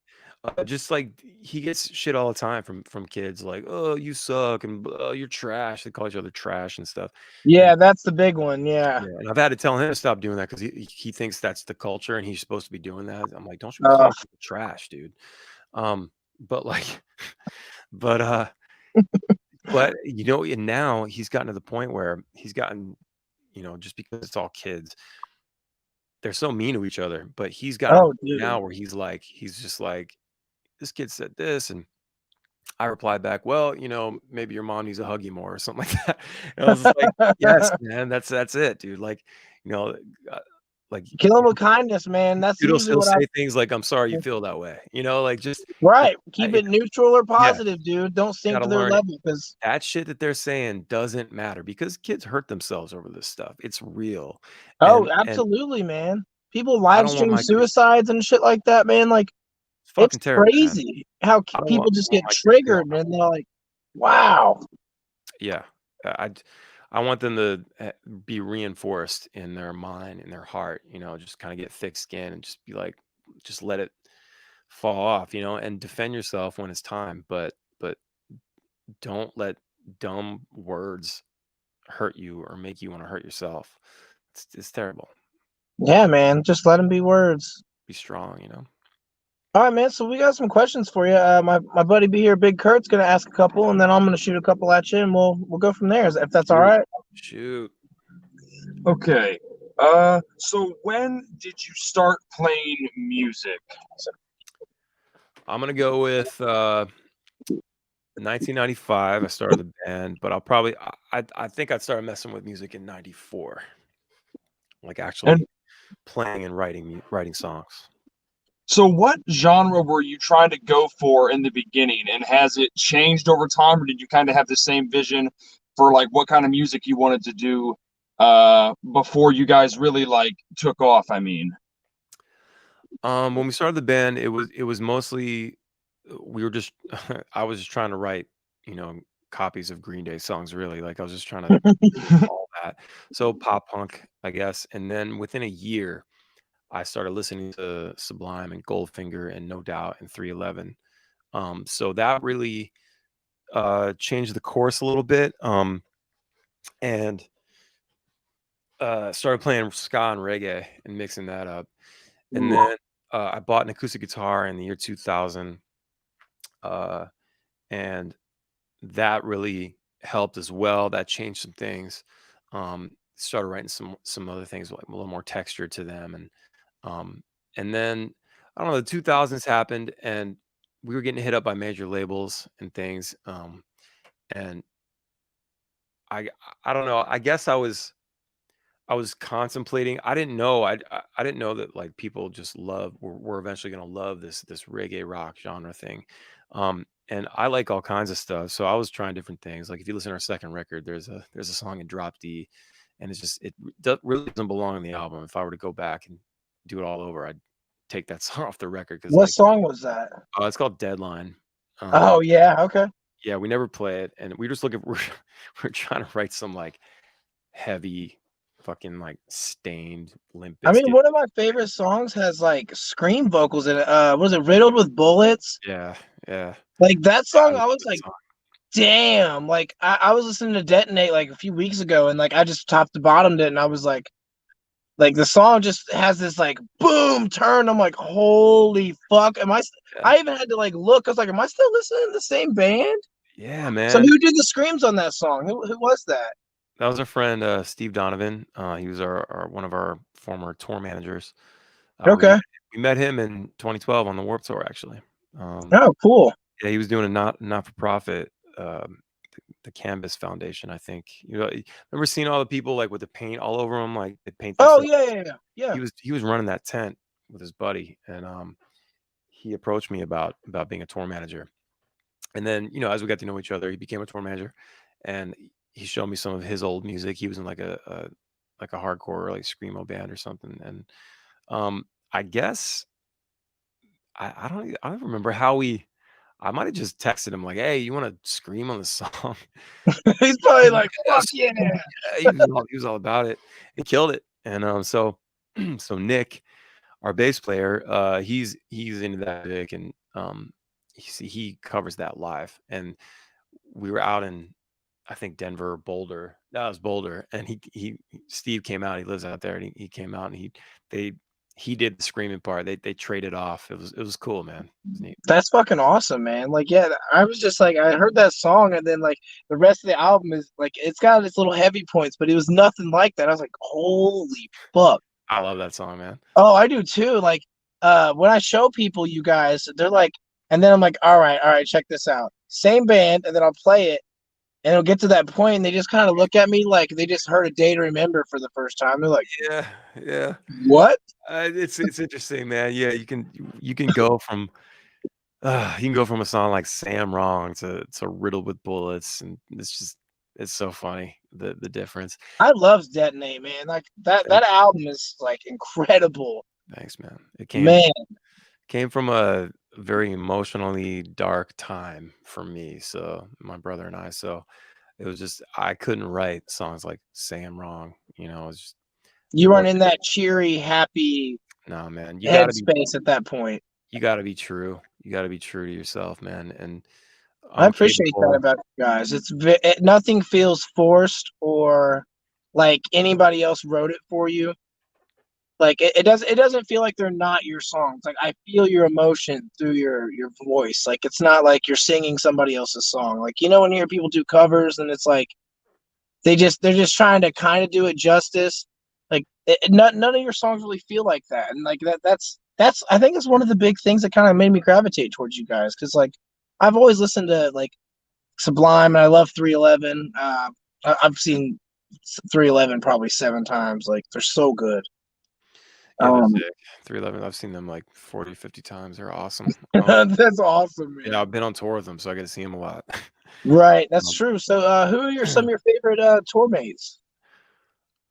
Just like, he gets shit all the time from kids, like, oh, you suck, and oh, you're trash. They call each other trash and stuff. And yeah, that's the big one. Yeah. yeah, and I've had to tell him to stop doing that because he thinks that's the culture and he's supposed to be doing that. I'm like, don't you be Uh, calling people trash, dude. But like, but and now he's gotten to the point where he's gotten, just because it's all kids, they're so mean to each other. But he's gotten to the oh, point dude. now where he's just like, this kid said this, and I replied back, well, maybe your mom needs to hug you more or something like that. And I was just like, yes, man, that's it, dude. Like, you know, uh, like, Kill him with kindness, man. That's dude will usually still what I. say things like, I'm sorry you feel that way. Like, just, Right. I, Keep it neutral or yeah, positive, dude. Don't sink gotta to their learn it. level because That shit that they're saying doesn't matter because kids hurt themselves over this stuff. It's real. oh, And absolutely, man. People I live don't want stream my kids. suicides and shit like that, man. Like, It's it's fucking terrible, man. crazy how I don't people just want get my kids going. triggered and they're like, wow. Yeah, I want them to be reinforced in their mind, in their heart. Just kind of get thick skin and just be like, just let it fall off. And defend yourself when it's time. But don't let dumb words hurt you or make you want to hurt yourself. It's terrible. Yeah, man. Just let them be words. Be strong. All right, man. So we got some questions for you. My buddy be here, Big Kurt's gonna ask a couple, and then I'm gonna shoot a couple at you, and we'll go from there. If that's all Shoot. right. Shoot. Okay. So when did you start playing music? I'm gonna go with 1995. I started the band, but I think I started messing with music in '94, like And actually playing and writing songs. so what genre were you trying to go for in the beginning, and has it changed over time, or did you kind of have the same vision for like what kind of music you wanted to do before you guys really like took off? I mean, When we started the band, it was mostly we were just I was just trying to write, copies of Green Day songs. Really, like I was just trying to do all that. So pop punk, I guess. And then within a year, I started listening to Sublime and Goldfinger and No Doubt and 311. So that really changed the course a little bit. And started playing ska and reggae and mixing that up. And then I bought an acoustic guitar in the year 2000, uh, and that really helped as well. That changed some things. Started writing some other things like a little more texture to them, um, and then I don't know. The 2000s happened, and we were getting hit up by major labels and things. And I I don't know. I guess I was contemplating. I didn't know. I didn't know that like people just were eventually going to love this reggae rock genre thing. And I like all kinds of stuff. So I was trying different things. Like if you listen to our second record, there's a song in Drop D, and really doesn't belong on the album. If I were to go back and do it all over, I'd take that song off the record because What like song was that? it's called Deadline. Oh yeah, okay. Yeah, we never play it, and we just we're trying to write some like heavy fucking like stained Limp I mean, Bizkit. one of my favorite songs has like scream vocals in it. Was it Riddled with Bullets? Yeah, yeah. Like that I song, love I was that like, song. damn. Like I was listening to Detonate like a few weeks ago, and like I just top to bottomed it, and I was like the song just has this like boom turn. I'm like, holy fuck. Yeah. I even had to like look. I was like, am I still listening to the same band? Yeah, So man. who did the screams on that song? Who was that? That was our friend Steve Donovan. He was our one of our former tour managers. Okay. We met him in 2012 on the Warped Tour, actually. Oh, cool. Yeah, he was doing a not for profit, the Canvas Foundation, I think. Remember seeing all the people like with the paint all over them, like they paint Oh themselves. yeah. He was running that tent with his buddy, and he approached me about being a tour manager. And then, as we got to know each other, he became a tour manager, and he showed me some of his old music. He was in like a hardcore like screamo band or something. And I guess I don't remember how I might have just texted him like, "Hey, you want to scream on the song?" He's probably like, fuck Yes. yeah. Yeah, he was all about it. He killed it. And so so Nick, our bass player, he's into that music, and he covers that live. And we were out in, I think, Denver, Boulder. That was Boulder, and he Steve came out. He lives out there, and he came out, and they he did the screaming part. They traded off. It was cool, man. It was neat. That's fucking awesome, man. Like, yeah, I was just like, I heard that song, and then like the rest of the album is like, it's got its little heavy points, but it was nothing like that. I was like, holy fuck. I love that song, man. Oh, I do too. Like, when I show people you guys, they're like, and then I'm like, all right, check this out. Same band, and then I'll play it, and it'll get to that point, and they just kind of look at me like they just heard A Day to Remember for the first time. They're like, Yeah, yeah. what? It's interesting, man. Yeah, you can go from a song like Sam Wrong to Riddled with Bullets, and it's so funny. the difference. I love Detonate, man. Like that album is like incredible. Thanks, man. It Man, came from a very emotionally dark time for me. So my brother and I. So it was just I couldn't write songs like "Say I'm Wrong." You know, it's just you weren't in that cheery, happy no, man. headspace at that point. You got to be true. You got to be true to yourself, man. And I I'm appreciate that capable. about you guys. Nothing feels forced or like anybody else wrote it for you. Like it doesn't feel like they're not your songs. Like I feel your emotion through your voice. Like it's not like you're singing somebody else's song. Like when you hear people do covers and it's like they're just trying to kind of do it justice. Like none of your songs really feel like that. And like that's I think it's one of the big things that kind of made me gravitate towards you guys because like I've always listened to like Sublime and I love 311. I've seen 311 probably 7 times. Like they're so good. Yeah, they're sick. 311. I've seen them like 40, 50 times. They're awesome. That's awesome, man. Yeah, I've been on tour with them, so I get to see them a lot. Right, that's true. So, who are some of your favorite tour mates?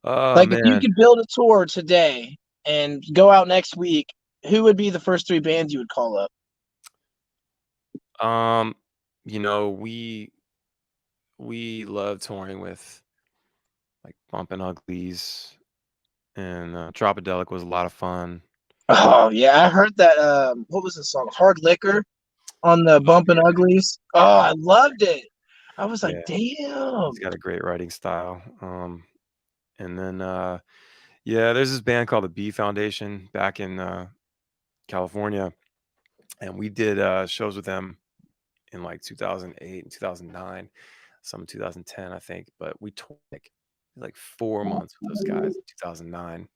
Oh Like, if you man. could build a tour today and go out next week, who would be the first 3 bands you would call up? We love touring with like Bumpin' Uglies and Tropidelic was a lot of fun. Oh yeah, I heard that. What was the song? Hard Liquor on the Bumpin' Uglies. Oh, I loved it. I was like, Yeah, damn. he's got a great writing style. And then yeah, there's this band called the B Foundation back in California, and we did shows with them in like 2008 and 2009, some in 2010, I think. But we toured like 4 months with those guys in 2009.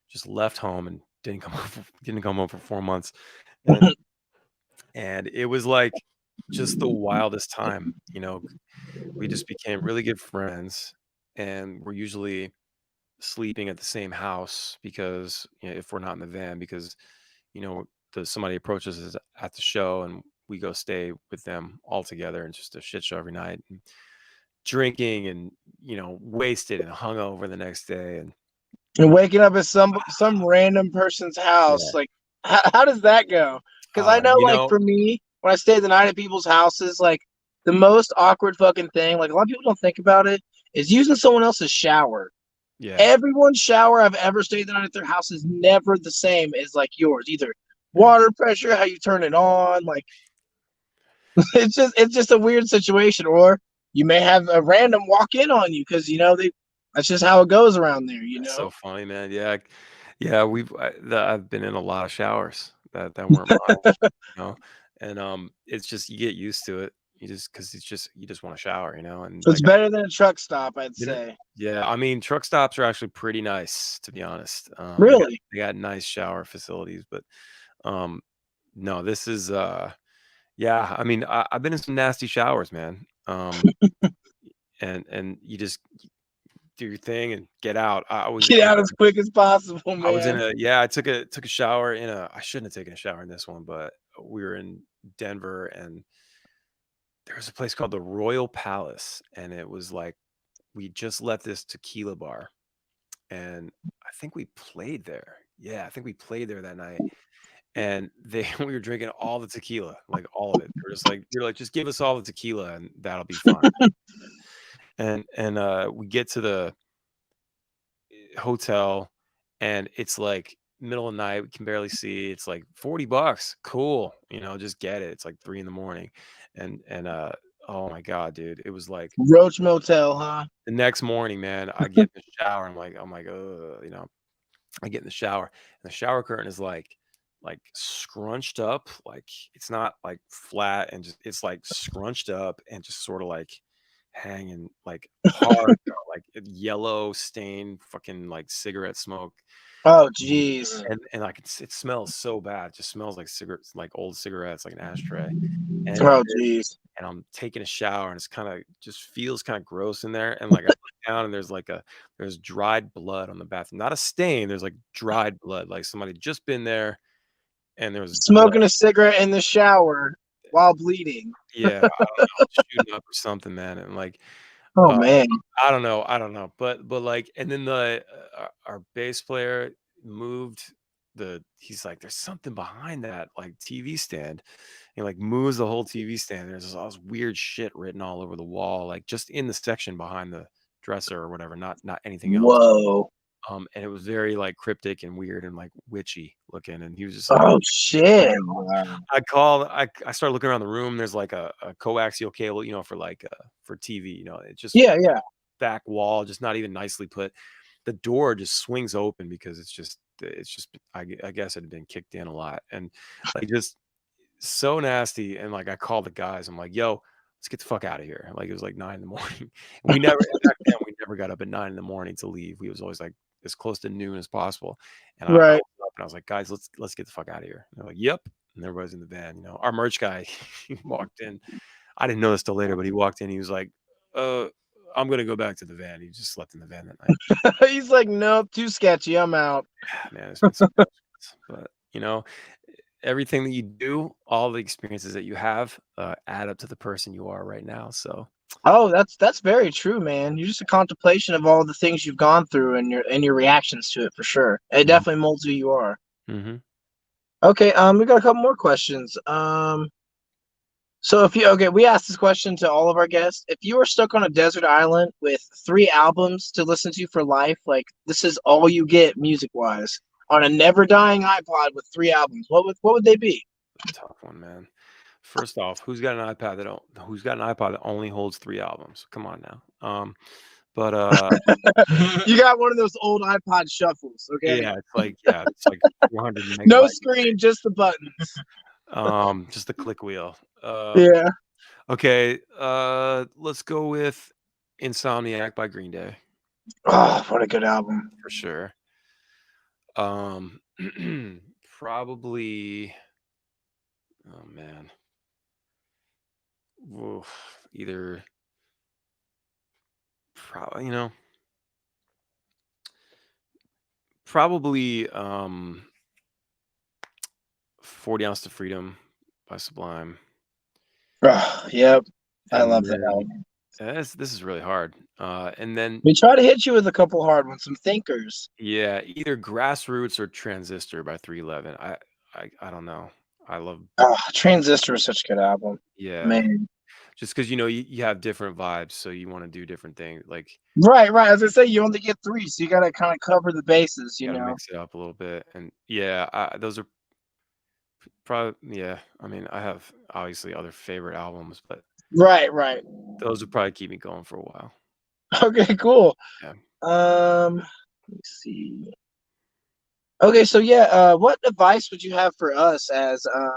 Just left home and didn't come home for 4 months, and and it was like just the wildest time. We just became really good friends, and we're usually sleeping at the same house because if we're not in the van, because somebody approaches us at the show and we go stay with them all together and just a shit show every night and drinking and wasted and hungover the next day And waking up at some random person's house, yeah. like how does that go? Because I know, like for me, when I stay the night at people's houses, like the most awkward fucking thing, like a lot of people don't think about it, is using someone else's shower. Yeah. Everyone's shower I've ever stayed the night at their house is never the same as like yours. Either water pressure, how you turn it on, like it's just a weird situation. Or you may have a random walk in on you because that's just how it goes around there. That's so funny, man. Yeah, I've been in a lot of showers that weren't mine, and it's just you get used to it. Because you just want to shower, and So it's better than a truck stop, I'd say. Yeah, I mean, truck stops are actually pretty nice, to be honest. Really? They got nice shower facilities, but no, this is yeah. I mean, I've been in some nasty showers, man. And you just do your thing and get out. Get out as quick as possible, man. I was I took a shower I shouldn't have taken a shower in this one, but we were in Denver and there was a place called the Royal Palace, and it was like we just left this tequila bar, and I think we played there. Yeah, I think we played there that night, and we were drinking all the tequila, like all of it. You're like, just give us all the tequila, and that'll be fine. and we get to the hotel, and it's like middle of the night. We can barely see. It's like $40. Cool, just get it. It's like 3 a.m, and oh my god, dude, it was like Roach Motel, huh? the next morning, man. I get in the shower. I'm like, I get in the shower, and the shower curtain is like scrunched up, like it's not like flat and just it's like scrunched up and just sort of like hanging like hard, like yellow stain, fucking like cigarette smoke. Oh, jeez. And like it smells so bad. It just smells like cigarettes, like old cigarettes, like an ashtray. Oh, jeez. And I'm taking a shower, and it's kind of just feels kind of gross in there. And like I look down, and there's dried blood on the bathroom, not a stain. There's like dried blood, like somebody just been there, and there was smoking a cigarette in the shower while bleeding. Yeah, I don't know, shooting up or something, man. And like Oh Uh, man. I don't know, but like, and then our bass player moved he's like, there's something behind that like TV stand. He like moves the whole TV stand. There's all this weird shit written all over the wall, like just in the section behind the dresser or whatever, not anything else. Whoa. And it was very like cryptic and weird and like witchy looking. And he was just like, Oh shit. I started looking around the room. There's like a coaxial cable, for like for TV, it's just Yeah, yeah. back wall, just not even nicely put. The door just swings open because I guess it had been kicked in a lot and like just so nasty. And like I called the guys, I'm like, yo, let's get the fuck out of here. Like it was like 9 in the morning. We never back then we never got up at 9 in the morning to leave. We was always like as close to noon as possible. And I Right. woke up and I was like, guys, let's get the fuck out of here. And they're like, yep. And everybody's in the van. Our merch guy, he walked in. I didn't know this till later, but he walked in. He was like, I'm gonna go back to the van. He just slept in the van that night. He's like, nope, too sketchy. I'm out. Man, it's been so but everything that you do, all the experiences that you have, add up to the person you are right now. So Oh, that's very true, man. You're just a contemplation of all the things you've gone through and your reactions to it for sure. It definitely molds who you are. mm-hmm. Okay, we got a couple more questions. So we asked this question to all of our guests. If you were stuck on a desert island with 3 albums to listen to for life, like this is all you get music wise, on a never dying iPod with 3 albums, what would they be? Tough one, man. First off, who's got an iPod that only holds 3 albums? Come on now. But You got one of those old iPod shuffles, okay? yeah, it's like 400 No megabytes. screen, just the buttons. Just the click wheel. Yeah. Okay, let's go with Insomniac by Green Day Oh, what a good album. for sure. Probably, oh man. Either probably 40 Ounce to Freedom by Sublime. Oh, yep. I And love that then album. this is really hard. And then We try to hit you with a couple hard ones, some thinkers. yeah, either Grassroots or Transistor by 311. I don't know. I love Oh, Transistor is such a good album. yeah. Man. Just because you have different vibes, so you want to do different things. Like Right. As I say, you only get 3, so you gotta kind of cover the bases, you gotta mix it up a little bit. And yeah, those are probably yeah. I mean, I have obviously other favorite albums, but Right. those would probably keep me going for a while. Okay, cool. Yeah. Let me see. Okay, so yeah, what advice would you have for us as an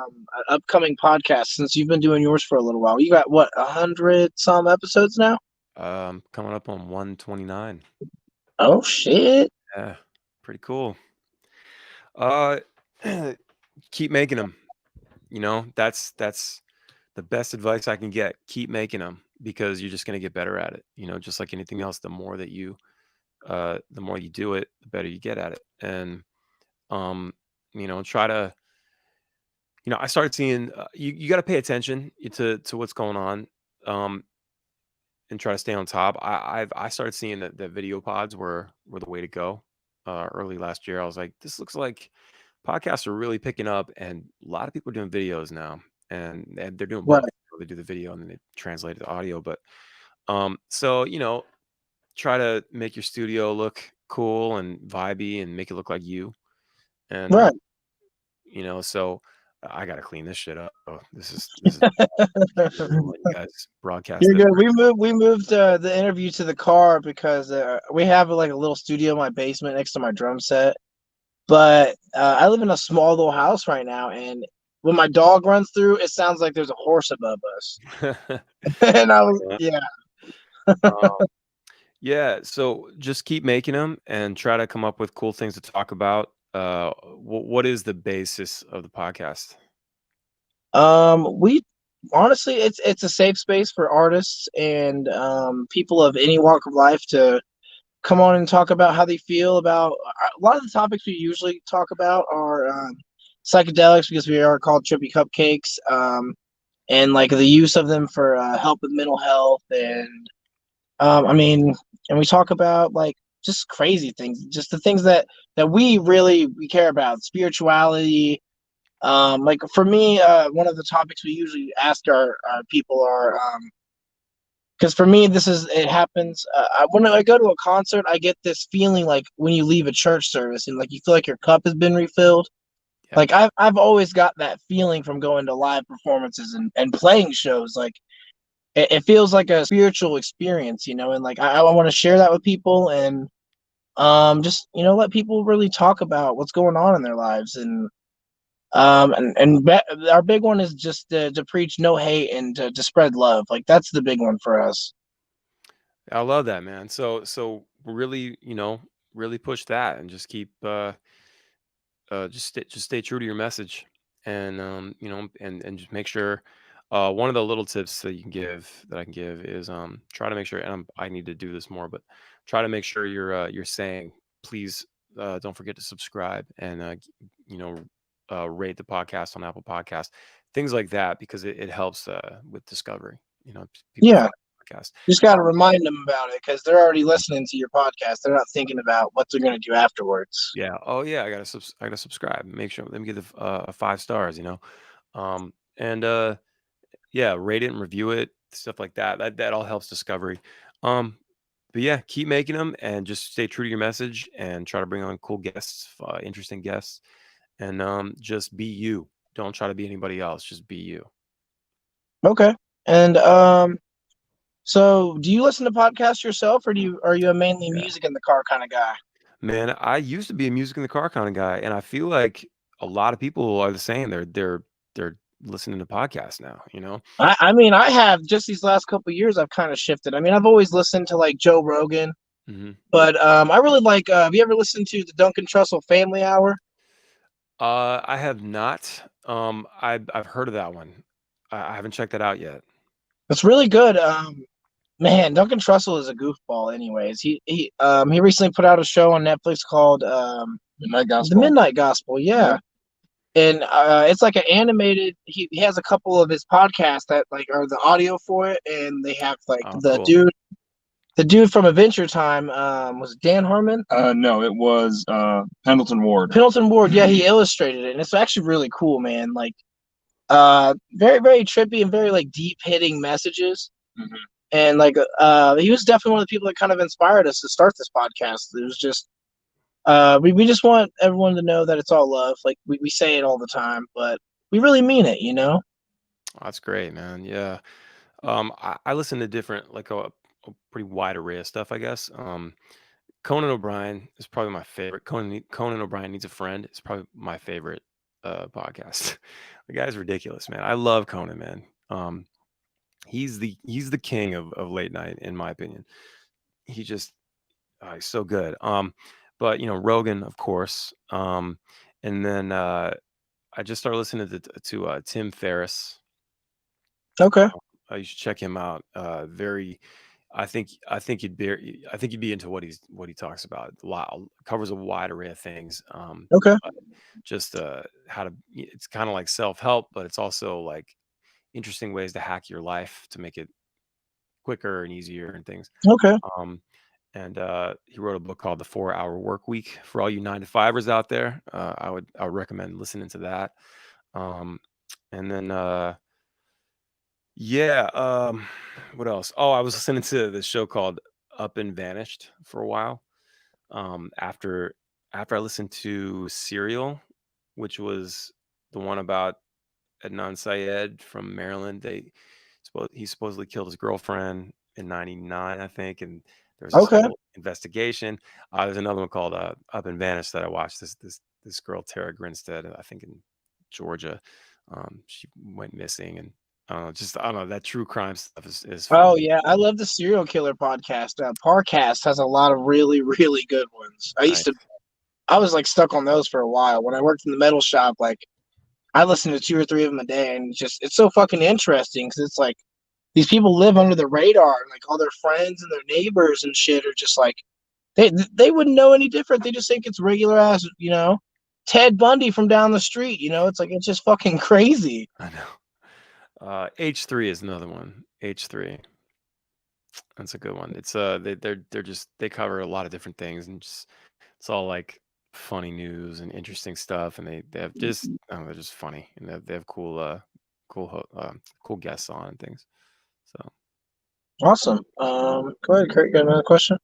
upcoming podcast since you've been doing yours for a little while? You got what, 100 some episodes now? Coming up on 129. Oh shit. Yeah, pretty cool. Keep making them. That's the best advice I can get. Keep making them because you're just gonna get better at it. Just like anything else, the more you do it, the better you get at it. And try to. I started seeing you got to pay attention to what's going on, and try to stay on top. I started seeing that the video pods were the way to go. Early last year, I was like, this looks like podcasts are really picking up, and a lot of people are doing videos now, and they're doing Right. both. They do the video and then they translate it to audio. But so try to make your studio look cool and vibey, and make it look like you. And Right. so I gotta clean this shit up. Oh, this is you guys broadcast You're this. good. We moved the interview to the car because we have like a little studio in my basement next to my drum set. But I live in a small little house right now, and when my dog runs through, it sounds like there's a horse above us. And I was, yeah. Yeah, so just keep making them and try to come up with cool things to talk about. What is the basis of the podcast? We honestly, it's a safe space for artists and people of any walk of life to come on and talk about how they feel about a lot of the topics we usually talk about are psychedelics because we are called Trippie Cupcakes, and like the use of them for help with mental health and I mean, and we talk about like just crazy things, just the things that we care about, spirituality. Like for me, one of the topics we usually ask our people are, because for me, it happens. When I go to a concert, I get this feeling like when you leave a church service and like you feel like your cup has been refilled. Yeah. Like I've always got that feeling from going to live performances and playing shows. Like it feels like a spiritual experience, you know, and like I want to share that with people and just let people really talk about what's going on in their lives our big one is just to preach no hate and to spread love. Like that's the big one for us. I love that, man. So really, really push that and just keep just stay true to your message, and and just make sure. One of the little tips that I can give is try to make sure, and I need to do this more, but try to make sure you're saying, please, don't forget to subscribe and rate the podcast on Apple Podcast, things like that, because it helps with discovery. People Yeah, find the podcast. just got to remind them about it because they're already listening to your podcast. They're not thinking about what they're going to do afterwards. Yeah. Oh yeah. I gotta subscribe. Make sure. Let me give the 5 stars. And yeah, rate it and review it, stuff like that. That all helps discovery. Um, but yeah, keep making them and just stay true to your message and try to bring on cool guests, interesting guests, and just be you. Don't try to be anybody else. Just be you. Okay. And so do you listen to podcasts yourself, or are you a mainly Yeah, music in the car kind of guy? man. I used to be a music in the car kind of guy, and I feel like a lot of people are the same. They're listening to podcasts now. I mean, I have just these last couple of years. I've kind of shifted. I mean, I've always listened to like Joe Rogan, hmm but I really like. Have you ever listened to the Duncan Trussell Family Hour? I have not. I've heard of that one. I haven't checked that out yet. It's really good. Man, Duncan Trussell is a goofball. Anyways, he recently put out a show on Netflix called Midnight The Gospel. Midnight Gospel. Yeah. And it's like an animated. He has a couple of his podcasts that like are the audio for it, and they have like Oh, cool. the dude from Adventure Time. Was it Dan Harmon? No, it was Pendleton Ward. Pendleton Ward. Yeah, he illustrated it, and it's actually really cool, man. Like, very very trippy and very like deep hitting messages. Mhm. And like, he was definitely one of the people that kind of inspired us to start this podcast. It was just we just want everyone to know that it's all love. Like we say it all the time, but we really mean it, you know? Oh, that's great, man. Yeah. I listen to different, like a pretty wide array of stuff, I guess. Conan O'Brien is probably my favorite. Conan O'Brien Needs a Friend is probably my favorite podcast. The guy's ridiculous, man. I love Conan, man. He's the king of late night, in my opinion. He just he's so good. But Rogan, of course. And then I just started listening to Tim Ferriss. Okay. You should check him out. Very, I think you'd be into what he talks about. A lot covers a wide array of things. Okay. Just how to. It's kind of like self help, but it's also like interesting ways to hack your life to make it quicker and easier and things. Okay. Um, and he wrote a book called The 4 Hour Work Week for all you 9 to 5ers out there. I would recommend listening to that. Um, and then yeah, what else? Oh, I was listening to this show called Up and Vanished for a while. After I listened to Serial, which was the one about Adnan Syed from Maryland. He supposedly killed his girlfriend in '99, I think, and there was this Okay. whole investigation. There's another one called Up and Vanished that I watched. This girl Tara Grinstead, I think in Georgia, she went missing, and I don't know, that true crime stuff is fun. Oh yeah, I love the serial killer podcast. Parcast has a lot of really really good ones. Nice. I was like stuck on those for a while when I worked in the metal shop. Like I listened to two or three of them a day, and it's so fucking interesting because it's like these people live under the radar, and like all their friends and their neighbors and shit are just like they wouldn't know any different. They just think it's regular ass, Ted Bundy from down the street. It's like it's just fucking crazy. I know. H3 is another one. H3. That's a good one. It's they're just they cover a lot of different things, and just it's all like funny news and interesting stuff, and they have just I don't know, they're just funny, and they have cool cool guests on and things. So Awesome. Go ahead, Kurt. You got another question?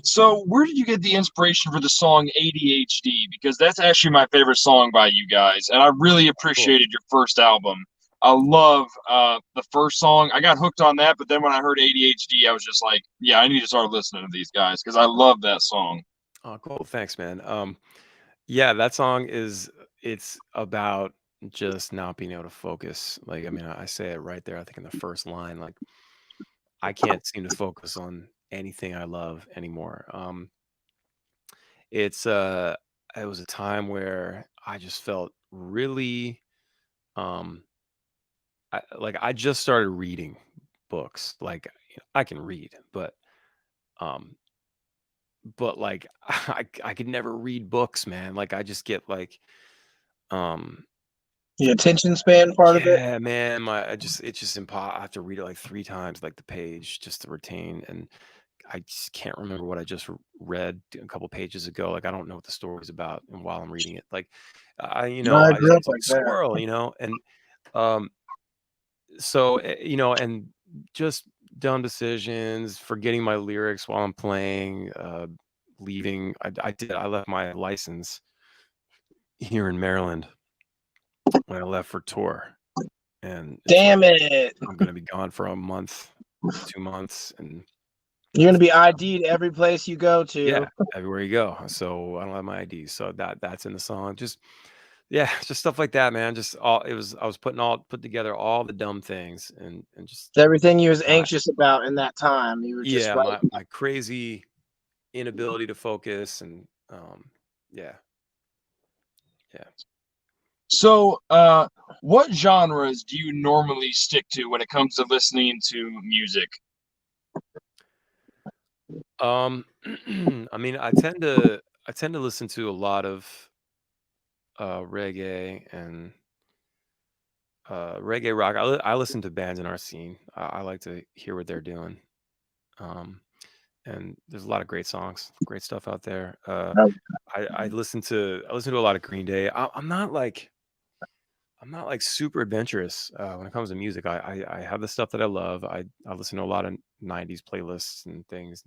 So, where did you get the inspiration for the song ADHD? Because that's actually my favorite song by you guys, and I really cool. appreciated your first album. I love the first song. I got hooked on that, but then when I heard ADHD, I was just like, yeah, I need to start listening to these guys because I love that song. Oh, cool. Thanks, man. Yeah, that song is it's about just not being able to focus. Like, I mean, I say it right there. I think in the first line, like I can't seem to focus on anything I love anymore. It's it was a time where I just felt really um I just started reading books. Like I can read, um like I could never read books, man. Like I just get like um The attention span part of it. yeah, man, my it's just impossible. I have to read it like 3 times, like the page just to retain, and I just can't remember what I just read a couple pages ago. Like I don't know what the story's about, and while I'm reading it, like I I just grew up it's like like a that. squirrel, and um, so and just dumb decisions, forgetting my lyrics while I'm playing, leaving. I left my license here in Maryland when I left for tour, and it's like Damn it! I'm gonna be gone for a month, 2 months, and You're gonna be ID'd every place you go to. yeah, everywhere you go. So I don't have my ID. So that's in the song. Just yeah, just stuff like that, man. Just all it was I was put together all the dumb things and just It's everything you was my anxious about in that time. You were just yeah, right. my crazy inability to focus and yeah, yeah. So, what genres do you normally stick to when it comes to listening to music? I mean, I tend to listen to a lot of reggae and reggae rock. I listen to bands in our scene. I like to hear what they're doing. Um, and there's a lot of great songs, great stuff out there. I listen to a lot of Green Day. I'm not like super adventurous when it comes to music. I have the stuff that I love. I listen to a lot of '90s playlists and things.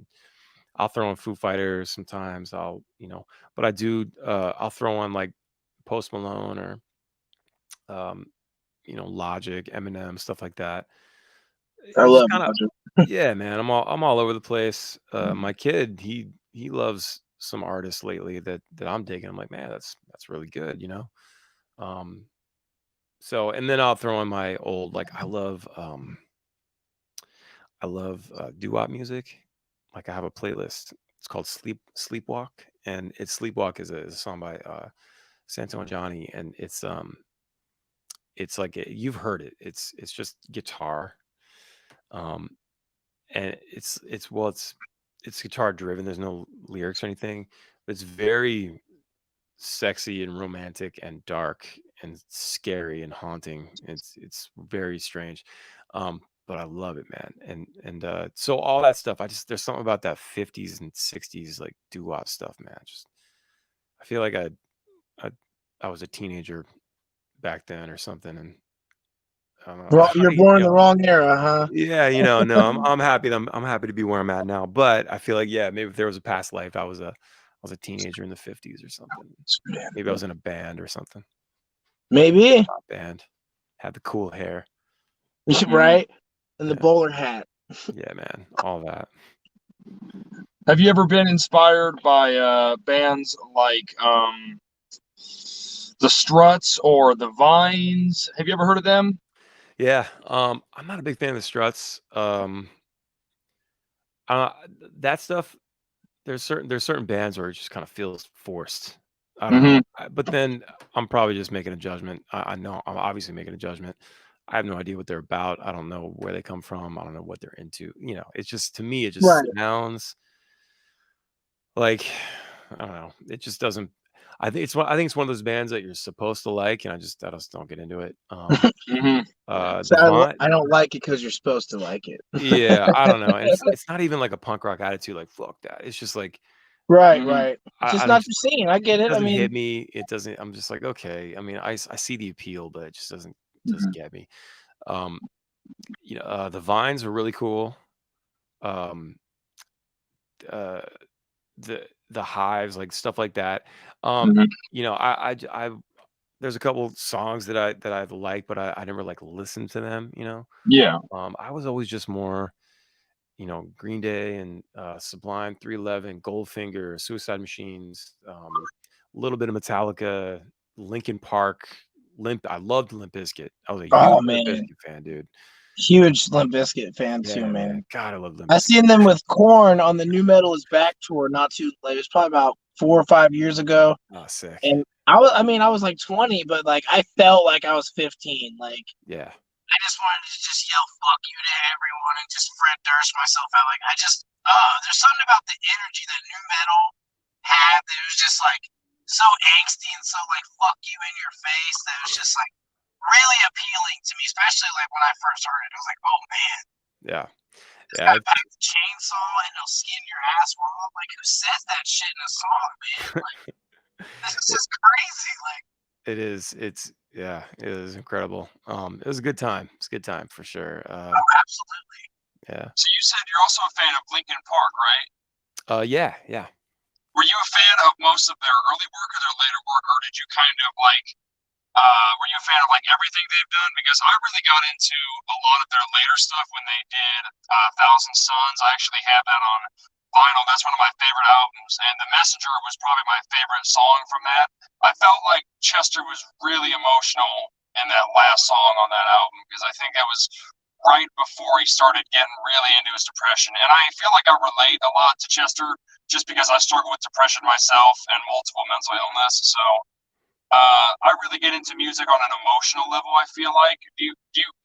I'll throw on Foo Fighters sometimes. But I do. I'll throw on like Post Malone or um, Logic, Eminem, stuff like that. I It's just love kind of Logic. yeah, man. I'm all over the place. My kid, he loves some artists lately that I'm digging. I'm like, man, that's really good, you know. Um, so and then I'll throw in my old like I love doo-wop music. Like I have a playlist. It's called Sleepwalk, and it's Sleepwalk is a song by Santo and Johnny, and it's like you've heard it. It's just guitar. Um, and it's guitar driven. There's no lyrics or anything, but it's very sexy and romantic and dark and scary and haunting. It's very strange, but I love it, man. And so all that stuff, I just there's something about that 50s and 60s like doo wop stuff, man. Just I feel like I I was a teenager back then or something, and I don't know. You're born in the wrong era, huh? Yeah, no, I'm happy. I'm happy to be where I'm at now. But I feel like, yeah, maybe if there was a past life, I was a teenager in the '50s or something. Maybe I was in a band or something. Maybe. Pop band, had the cool hair. Right? And the Yeah, bowler hat. yeah, man, all that. Have you ever been inspired by bands like the Struts or the Vines? Have you ever heard of them? Yeah, I'm not a big fan of the Struts. Uh, that stuff. There's certain bands where it just kind of feels forced. I don't know. Hmm. But then I'm probably just making a judgment. I know I'm obviously making a judgment. I have no idea what they're about. I don't know where they come from. I don't know what they're into. It's just to me, it just Right. sounds like I don't know. It just doesn't. I think it's one of those bands that you're supposed to like, and I just don't get into it. Hmm. Yeah. So The Vine, I don't like it because you're supposed to like it. yeah, I don't know, and it's not even like a punk rock attitude, like fuck that. It's just like Right, Hmm. right. It's just I not just your scene. I get it it. I doesn't hit mean, me. It doesn't. I'm just like okay. I mean, I see the appeal, but it just doesn't Hmm. get me. Um, the Vines are really cool. Um, uh, the Hives, like stuff like that. Um, Hmm. there's a couple songs that I like, but I never like listen to them. Yeah. I was always just more, Green Day and Sublime, 311, Goldfinger, Suicide Machines, a little bit of Metallica, Linkin Park, Limp. I loved Limp Bizkit. I was a huge oh Limp man, Bizkit fan, dude. huge Limp Bizkit fan too, Yeah, man. man. God, I love Limp I Bizkit. seen them with Corn on the New Metal is Back tour not too late. It was probably about 4 or 5 years ago. Oh, sick. And I mean, I was like 20, but like I felt like I was 15. Like Yeah. I just wanted to just yell "fuck you" to everyone and just Fred Durst myself out. Like there's something about the energy that New Metal had that was just like so angsty and so like "fuck you" in your face. That was just like really appealing to me, especially like when I first heard it. I was like, oh man, Yeah. this Yeah. guy back the chainsaw and he'll skin your ass raw. Like who says that shit in a song, man? Like this is just crazy. Like It is. Yeah, it is incredible. It was a good time. It's a good time for sure. oh, absolutely. Yeah. So you said you're also a fan of Linkin Park, right? Yeah, yeah. Were you a fan of most of their early work or their later work, or did you kind of like were you a fan of like everything they've done? Because I really got into a lot of their later stuff when they did Thousand Suns. I actually have that on vinyl. That's one of my favorite albums, and The Messenger was probably my favorite song from that. I felt like Chester was really emotional in that last song on that album because I think that was right before he started getting really into his depression. And I feel like I relate a lot to Chester just because I struggle with depression myself and multiple mental illness. So I really get into music on an emotional level. I feel like. Do you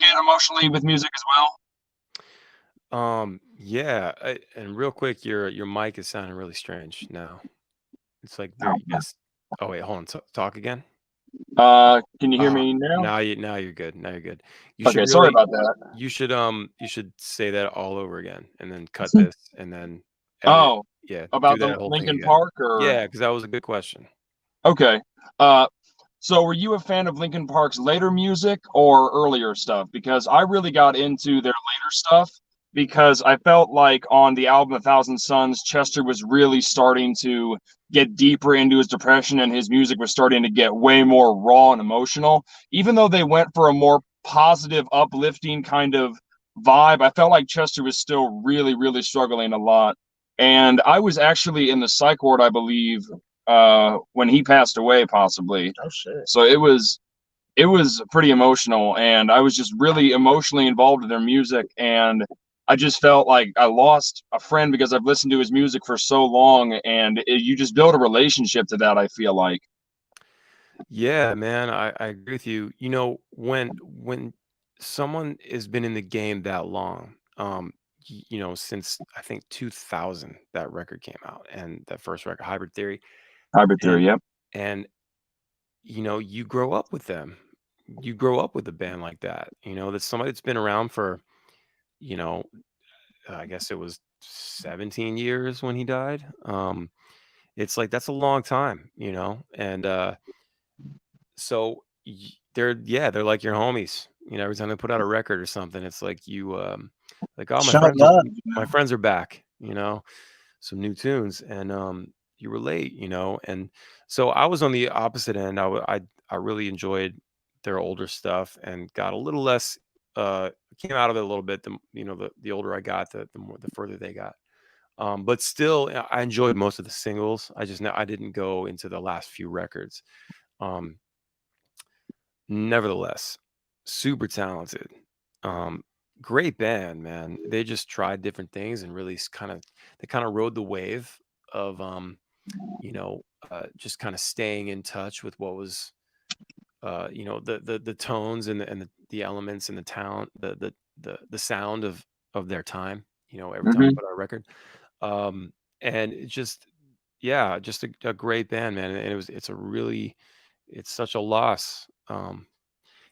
get emotionally with music as well? Yeah. And real quick, your mic is sounding really strange now. It's like very. It's. Oh wait, hold on. Talk again. Can you hear me now? Now you're good. Now you're good. You should Okay, sorry really. about that. You should say that all over again, and then cut this, and then edit. Oh, Yeah, do about the that whole thing Linkin again. Park, or Yeah, because that was a good question. okay. So were you a fan of Linkin Park's later music or earlier stuff? Because I really got into their later stuff because I felt like on the album A Thousand Suns, Chester was really starting to get deeper into his depression and his music was starting to get way more raw and emotional. Even though they went for a more positive, uplifting kind of vibe, I felt like Chester was still really, really struggling a lot. And I was actually in the psych ward, I believe, when he passed away, possibly. Oh shit. So it was pretty emotional, and I was just really emotionally involved in their music, and I just felt like I lost a friend because I've listened to his music for so long, and you just build a relationship to that. I feel like. Yeah, man, I agree with you. When someone has been in the game that long, since I think 2000, that record came out, and that first record, Hybrid Theory, Hybrid and Theory, yep. and you grow up with them. You grow up with a band like that. That's somebody that's been around for, you know, I guess it was 17 years when he died. It's like that's a long time, and so they're like your homies. Every time they put out a record or something, it's like like, oh, Show love, you my know. friends are back, some new tunes, and you relate, and so I was on the opposite end. I really enjoyed their older stuff and got a little less. Came out of it a little bit. The older I got, the further they got. But still, I enjoyed most of the singles. I didn't go into the last few records. Um, Nevertheless, super talented. Um, Great band, man. They just tried different things and really they kind of rode the wave of just kind of staying in touch with what was the tones and the elements and the talent, the sound of their time, every time we Hmm. put out a record. And it just yeah, just a great band, man, and it's such a loss.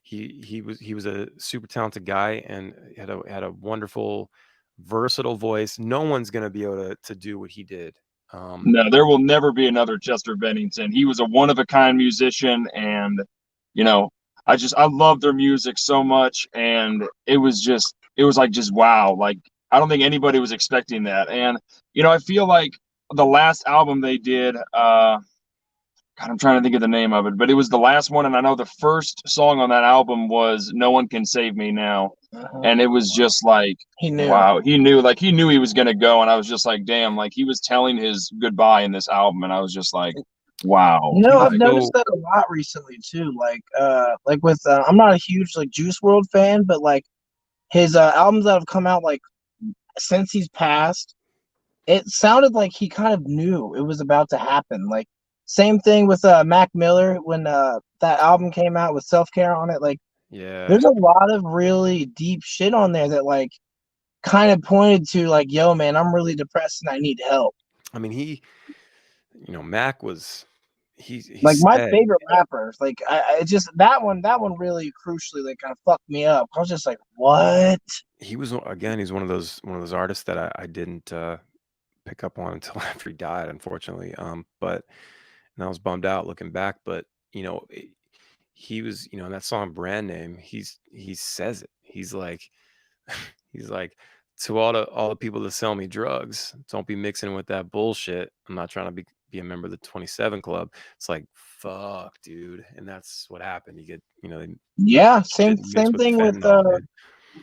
He was a super talented guy and had a wonderful, versatile voice. No one's gonna be able to do what he did. No, there will never be another Chester Bennington. He was a one of a kind musician, and you know, I love their music so much, and it was like just wow. Like I don't think anybody was expecting that, and I feel like the last album they did, God, I'm trying to think of the name of it, but it was the last one, and I know the first song on that album was "No One Can Save Me Now," and it was just like, He knew. wow, he knew he was gonna go, and I was just like, damn, like he was telling his goodbye in this album, and I was just like, wow. I've noticed that a lot recently too. Like with I'm not a huge like Juice World fan, but like his albums that have come out like since he's passed, it sounded like he kind of knew it was about to happen. Like same thing with Mac Miller when that album came out with Self Care on it. Like Yeah. there's a lot of really deep shit on there that like kind of pointed to like, yo, man, I'm really depressed and I need help. I mean, Mac was he Like my said favorite rappers, like I just that one really crucially like kind of fucked me up. I was just like, what? he's one of those artists that I didn't pick up on until after he died, unfortunately. But and I was bummed out looking back. But he was, in that song "Brand Name," he says it. He's like, he's like, to all the people that sell me drugs, don't be mixing with that bullshit. I'm not trying to be a member of the 27 Club. It's like, fuck, dude. And that's what happened. You get, Yeah, same shit mixed with thing with fentanyl,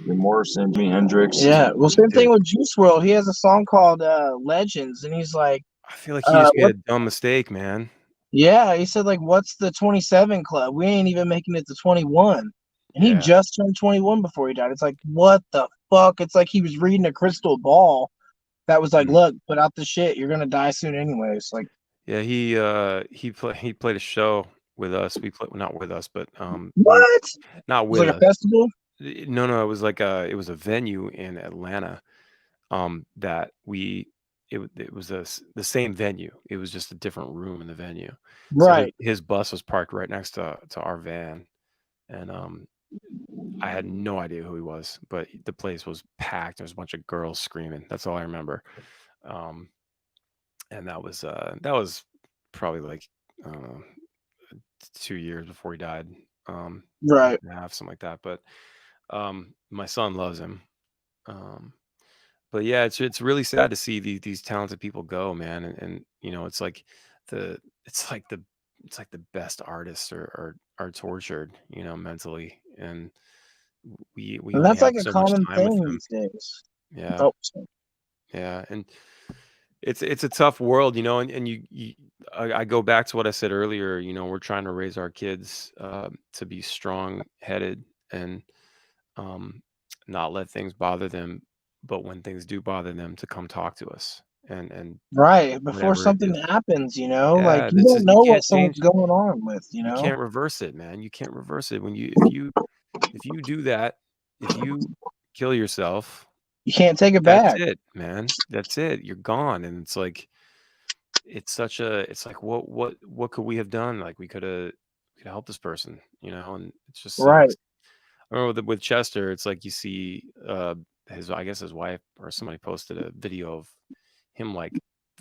dude. Morrison, Jimi Hendrix. yeah. Well, same thing Dude, with Juice World. He has a song called Legends, and he's like, I feel like he just made what? a dumb mistake, man. Yeah, he said like, what's the 27 Club? We ain't even making it to 21. And he Yeah. just turned 21 before he died. It's like, what the fuck? It's like he was reading a crystal ball that was like, Mhm. look, put out the shit. You're gonna die soon anyways. Like, Yeah, he played a show with us. We played, well, not with us, but what? not It was with like a us. festival. No, it was a venue in Atlanta. That it was the same venue. It was just a different room in the venue. So Right. his bus was parked right next to our van, and I had no idea who he was, but the place was packed. There was a bunch of girls screaming. That's all I remember. Um, and that was probably like I don't know, 2 years before he died. Year Right. and a half, something like that. But my son loves him. Um, but yeah, it's really sad to see these talented people go, man. And the it's like the it's like the best artists are tortured, mentally, and we And only that's have like a so much common time with thing them. these days. Yeah, Oh, sorry. yeah, and it's a tough world, and I go back to what I said earlier. We're trying to raise our kids to be strong headed and um, not let things bother them, but when things do bother them, to come talk to us and Right. Before whenever it something is. happens, Yeah, like you this don't is you know can't what someone's change. going on with, You can't reverse it, man. You can't reverse it when if you do that, if you kill yourself, You can't take it that's back. it, man. That's it. You're gone, and it's like it's like what could we have done? Like we could help this person, and it just Right. sucks. I remember with Chester, it's like you see I guess his wife or somebody posted a video of him like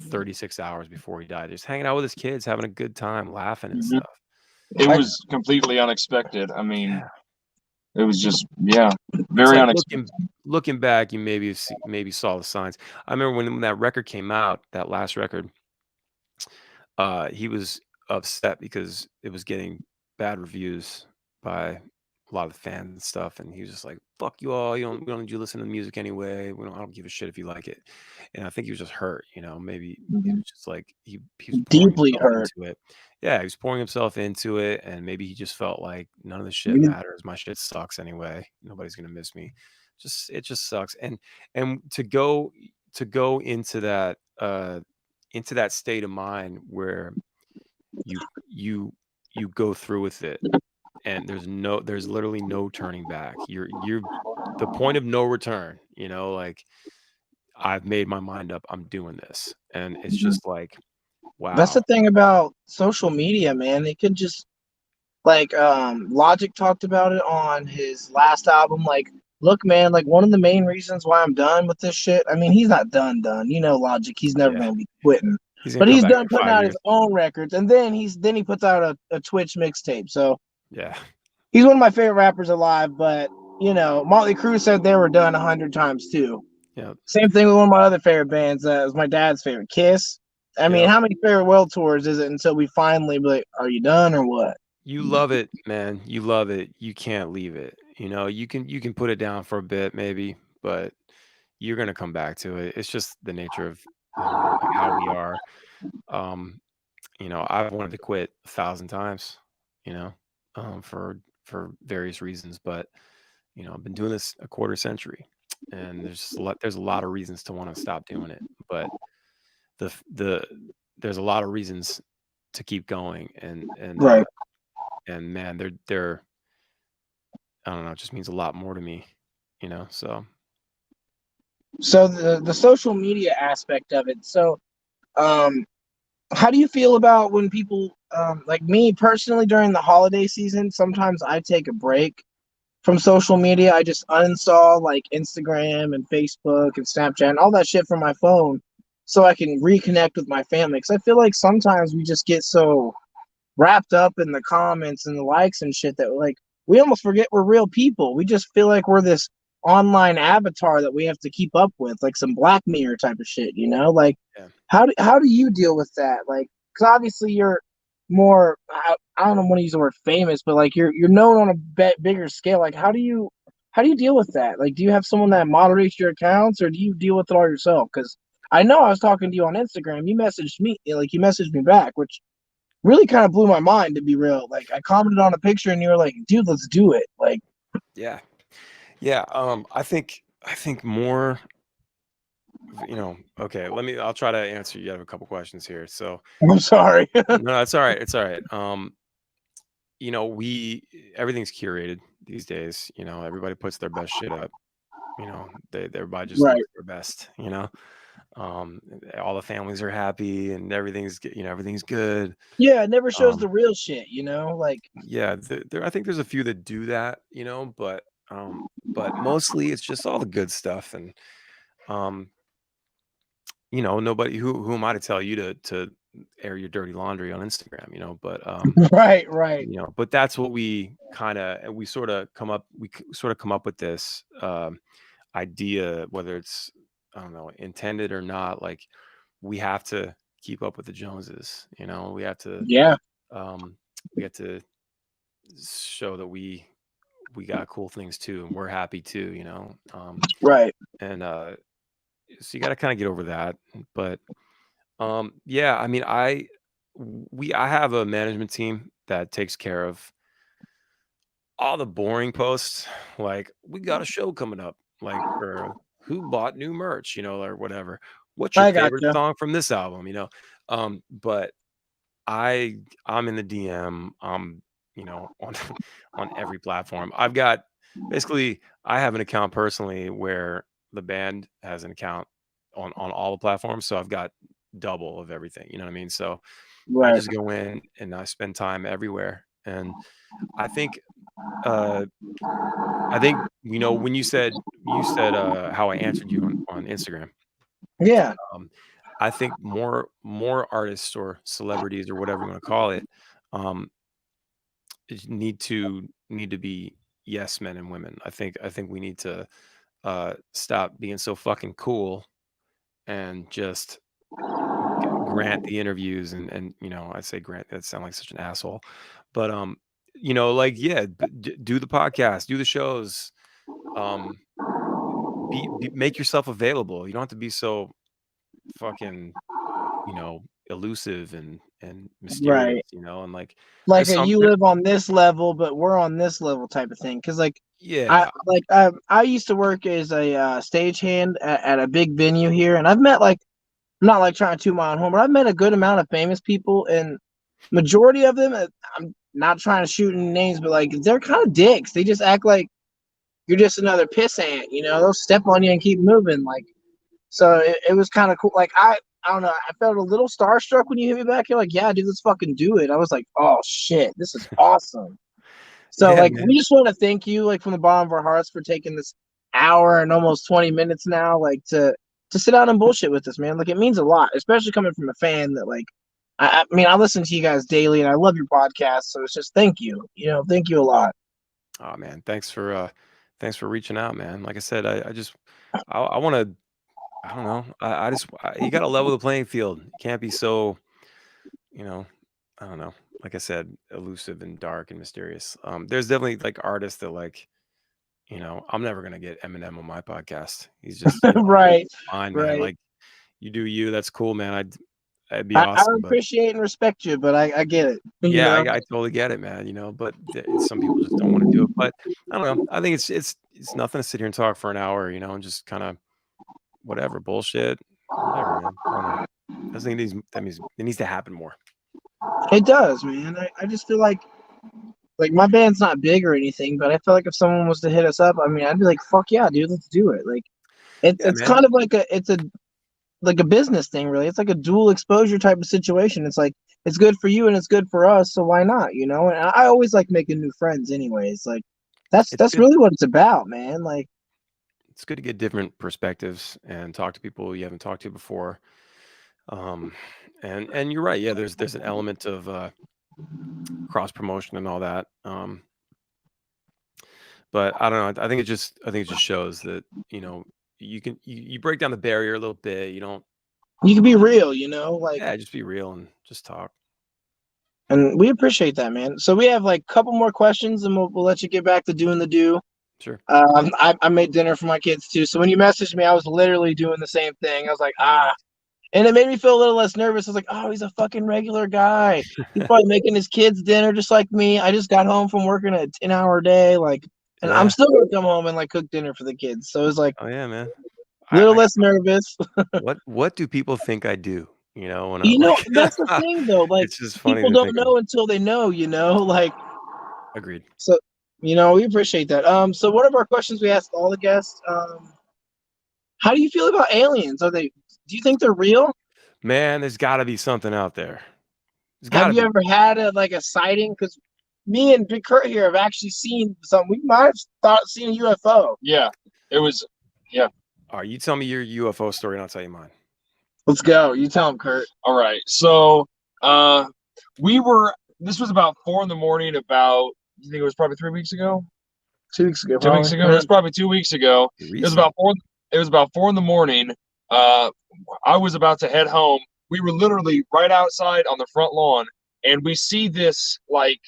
36 hours before he died, just hanging out with his kids, having a good time, laughing and Mhm. stuff. It I, was completely unexpected. I mean, Yeah. it was just, yeah, It's very like unexpected. looking back, you maybe saw the signs. I remember when that record came out, that last record, he was upset because it was getting bad reviews by a lot of the fans and stuff, and he was just like, "Fuck you all! We don't need you to listen to the music anyway. I don't give a shit if you like it." And I think he was just hurt, maybe it was just like he was pouring deeply himself hurt. into it. Yeah, he was pouring himself into it, and maybe he just felt like none of the shit Maybe matters. My shit sucks anyway. Nobody's gonna miss me. It just sucks. And to go into that state of mind where you you you go through with it, and there's literally no turning back. You're the point of no return, like, I've made my mind up, I'm doing this. And it's just like That's the Wow. thing about social media, man. They could just like Logic talked about it on his last album. Like, look, man, like one of the main reasons why I'm done with this shit. I mean, he's not done. You know, Logic, he's never Yeah. gonna be quitting. He's gonna But come he's back done in putting 5 out years. his own records, and then he puts out a Twitch mixtape. So Yeah. he's one of my favorite rappers alive. But you know, Motley Crue said they were done 100 times too. Yep. Same thing with one of my other favorite bands. It was my dad's favorite, Kiss. I mean, Yep. how many farewell tours is it until we finally be like, are you done or what? You love it, man. You love it. You can't leave it. You can put it down for a bit maybe, but you're gonna come back to it. It's just the nature of like how we are. Um, I've wanted to quit 1,000 times, you know, for various reasons, but I've been doing this a quarter century, and there's a lot of reasons to want to stop doing it, but the there's a lot of reasons to keep going, Right. and man, they're I don't know, it just means a lot more to me, so So the social media aspect of it. So um how do you feel about when people like me personally during the holiday season, sometimes I take a break from social media. I just uninstall like Instagram and Facebook and Snapchat and all that shit from my phone so I can reconnect with my family. Because I feel like sometimes we just get so wrapped up in the comments and the likes and shit that like we almost forget we're real people. We just feel like we're this online avatar that we have to keep up with, like some Black Mirror type of shit, you know? Like yeah. how do you deal with that? Like, because obviously you're more I don't want to use the word famous, but like you're known on a bigger scale. Like how do you deal with that? Like, do you have someone that moderates your accounts, or do you deal with it all yourself? Because I know I was talking to you on Instagram. You messaged me back, which really kind of blew my mind, to be real. Like I commented on a picture and you were like, dude, let's do it. Like, Yeah. Yeah, I think more, okay, I'll try to answer. You have a couple questions here. So, I'm sorry. no, it's all right. It's all right. We everything's curated these days. Everybody puts their best shit up. Everybody just Right. looks their best. Um, all the families are happy and everything's good. Yeah, it never shows Um, the real shit, you know? Like, yeah, I think there's a few that do that, but mostly it's just all the good stuff, and um, nobody who am I to tell you to air your dirty laundry on Instagram, but right. but that's what we sort of come up with this idea, whether it's, I don't know, intended or not, like we have to keep up with the Joneses, Yeah, um we have to show that we got cool things too, and we're happy too, right. and so you got to kind of get over that, but yeah, I mean, I have a management team that takes care of all the boring posts, like we got a show coming up, like, or who bought new merch, or whatever. What's your I favorite gotcha. song from this album, but I'm in the DM, on on every platform. I've got basically I have an account personally where the band has an account on all the platforms, so I've got double of everything, you know what I mean? So I Right. just go in and I spend time everywhere. And I think uh when you said how I answered you on Instagram, Yeah. um I think more artists or celebrities or whatever you want to call it, um need to be yes men and women. I think we need to stop being so fucking cool and just grant the interviews, and I say grant, that sound like such an asshole, but like, yeah, do the podcast, do the shows, um make yourself available. You don't have to be so fucking, elusive and mysterious, Right. and like Like there's a some you there, live on this level, but we're on this level type of thing. Cause like yeah. I used to work as a stagehand at a big venue here, and I've met like I'm not like trying to toot my own home, but I've met a good amount of famous people, and majority of them, I'm not trying to shoot any names, but like they're kind of dicks. They just act like you're just another piss ant, you know. They'll step on you and keep moving. Like, so it was kind of cool. Like I don't know. I felt a little starstruck when you hit me back. You're like, yeah, dude, let's fucking do it. I was like, oh shit, this is awesome. So Yeah, like, man. we just want to thank you, like, from the bottom of our hearts for taking this hour and almost 20 minutes now, like, to sit down and bullshit with us, man. Like, it means a lot, especially coming from a fan that, like, I mean, I listen to you guys daily and I love your podcast. So it's just thank you. Thank you a lot. Oh man, thanks for reaching out, man. Like I said, I want to. I don't know. You got to level the playing field. You can't be so, you know, I don't know. Like I said, elusive and dark and mysterious. There's definitely like artists that like, I'm never gonna get Eminem on my podcast. He's just, Right. fine, man. Right. Like you do you. That's cool, man. I'd be I awesome, but appreciate and respect you, but I get it. yeah, I totally get it, man. But some people just don't want to do it. But I don't know. I think it's nothing to sit here and talk for an hour, and just kind of whatever bullshit, whatever, man. I don't know. I just think it needs to happen more. It does, man. I just feel like my band's not big or anything, but I feel like if someone was to hit us up, I mean, I'd be like, fuck yeah, dude, let's do it. Like, Yeah, it's man. kind of like a business thing, really. It's like a dual exposure type of situation. It's like it's good for you and it's good for us, so why not? And I always like making new friends, anyways. Like It's that's good. really what it's about, man. Like, It's good to get different perspectives and talk to people you haven't talked to before. And you're right. Yeah, there's an element of cross promotion and all that. But I don't know. I think it just shows that you break down the barrier a little bit. You don't. you can be real, like. Yeah, just be real and just talk. And we appreciate that, man. So we have like a couple more questions, and we'll let you get back to doing the do. Sure. I made dinner for my kids too. So when you messaged me, I was literally doing the same thing. I was like, Nice. and it made me feel a little less nervous. I was like, oh, he's a fucking regular guy. He's probably making his kids dinner just like me. I just got home from working a 10-hour day, like, and I'm Yeah. still gonna come home and like cook dinner for the kids. So it was like Oh yeah, man. a little less nervous. What do people think I do? When I'm like, That's the thing though. Like, it's just funny people to don't think of. know until they know. Like. Agreed. So, we appreciate that. So one of our questions we asked all the guests, how do you feel about aliens? Do you think they're real? Man, there's got to be something out there. There's got Have to you be. ever had a sighting? Because me and Big Curt here have actually seen something. We might have seen a UFO. Yeah, it was. Yeah. All right, you tell me your UFO story, and I'll tell you mine. Let's go. You tell him, Curt. All right. So, this was about 4 a.m. about, you think it was probably 3 weeks ago? 2 weeks ago. 2 weeks ago. It was probably 2 weeks ago. It was about 4. It was about 4 a.m. I was about to head home. We were literally right outside on the front lawn, and we see this like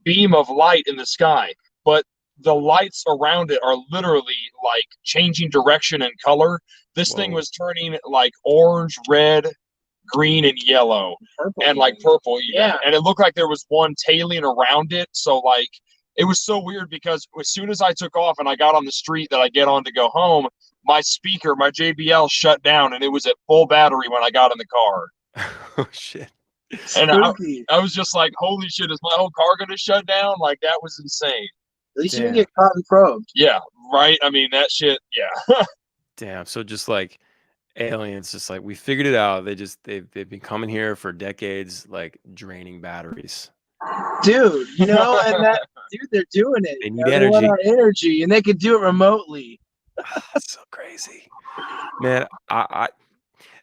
beam of light in the sky, but the lights around it are literally like changing direction and color. This thing was turning like orange, red, green, and yellow, Purple. and like purple. Yeah. And it looked like there was one tailing around it. So like it was so weird because as soon as I took off and I got on the street that I get on to go home, my speaker, my JBL shut down, and it was at full battery when I got in the car. Oh shit. And I was just like, holy shit, is my whole car gonna shut down? Like, that was insane. At least you didn't get caught and probed. Yeah, right. I mean, that shit. Yeah. Damn. So just like aliens, just like we figured it out. They've been coming here for decades, like draining batteries. Dude, and they're doing it. They need They want energy. our energy, and they could do it remotely. That's so crazy, man.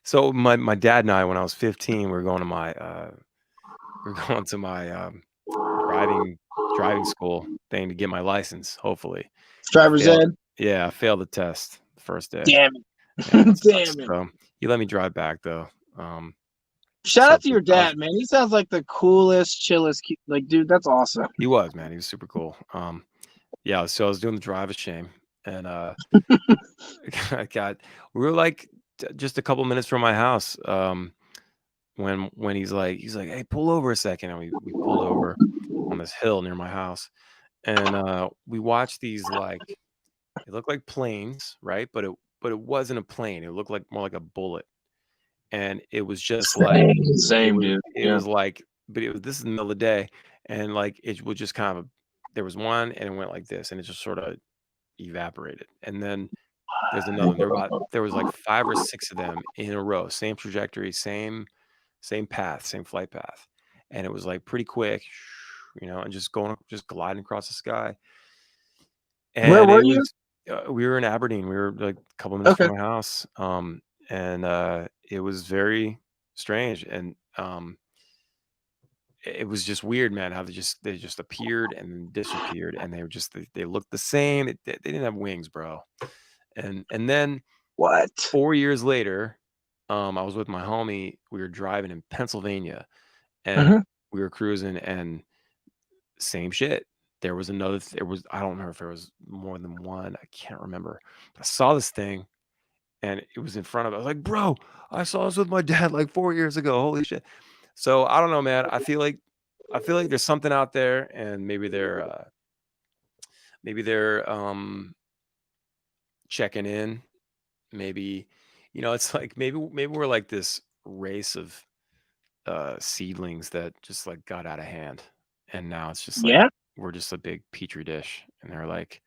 So my dad and I, when I was 15, we were going to my driving school thing to get my license. Hopefully, Driver's ed. Yeah, I failed the test the first day. Damn it. Yeah, Damn sucks. it. So he let me drive back though. Shout out to your dad, man. He sounds like the coolest, chillest, like, dude, that's awesome. He was, man. He was super cool. Yeah. So I was doing the drive of shame, and we were like just a couple minutes from my house. When he's like, hey, pull over a second, and we pulled over on this hill near my house, and we watched these like, it looked like planes, right? But it wasn't a plane. It looked like more like a bullet. And it was just like dude. It was like, but this is the middle of the day, and like it was just kind of there was one, and it went like this, and it just sort of evaporated, and then There's another one. There was like 5 or 6 of them in a row, same trajectory, same path, same flight path, and it was like pretty quick, and just gliding across the sky. Where And were it you? was we were in Aberdeen. We were like a couple minutes Okay. from my house, and it was very strange, and it was just weird, man, how they just appeared and then disappeared, and they were just they looked the same. They didn't have wings, bro. And then What? 4 years later, I was with my homie. We were driving in Pennsylvania, and Mhm. we were cruising, and same shit. There was I don't remember if there was more than one. I can't remember. But I saw this thing, and it was in front of. I was like, bro, I saw this with my dad like 4 years ago. Holy shit! So I don't know, man. I feel like there's something out there, and maybe they're checking in. Maybe, it's like maybe we're like this race of seedlings that just like got out of hand, and now it's just like Yeah. we're just a big petri dish, and they're like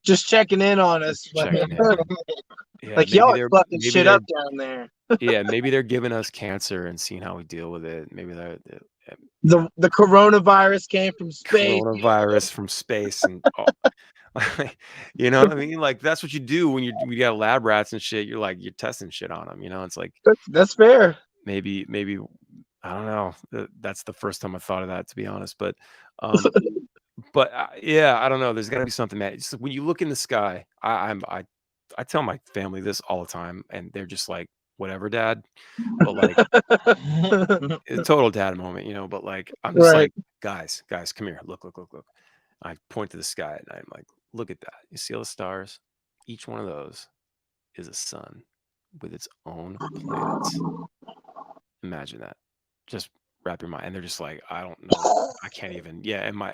Just checking in on us. just checking in. Yeah, Like y'all are fucking shit up down there. yeah, maybe they're giving us cancer and seeing how we deal with it. Maybe The coronavirus came from space. coronavirus from space and you know what I mean? Like that's what you do when we got lab rats and shit. You're testing shit on them. It's like That's fair. maybe I don't know. That's the first time I thought of that, to be honest. But yeah, I don't know. There's got to be something, man. It's, when you look in the sky, I tell my family this all the time, and they're just like, "Whatever, Dad." But like, a total dad moment, But like, I'm just Right. like, guys, come here. Look. I point to the sky, and I'm like, "Look at that. You see all the stars? Each one of those is a sun with its own planets. Imagine that. Just wrap your mind." And they're just like, "I don't know. I can't even." Yeah, and my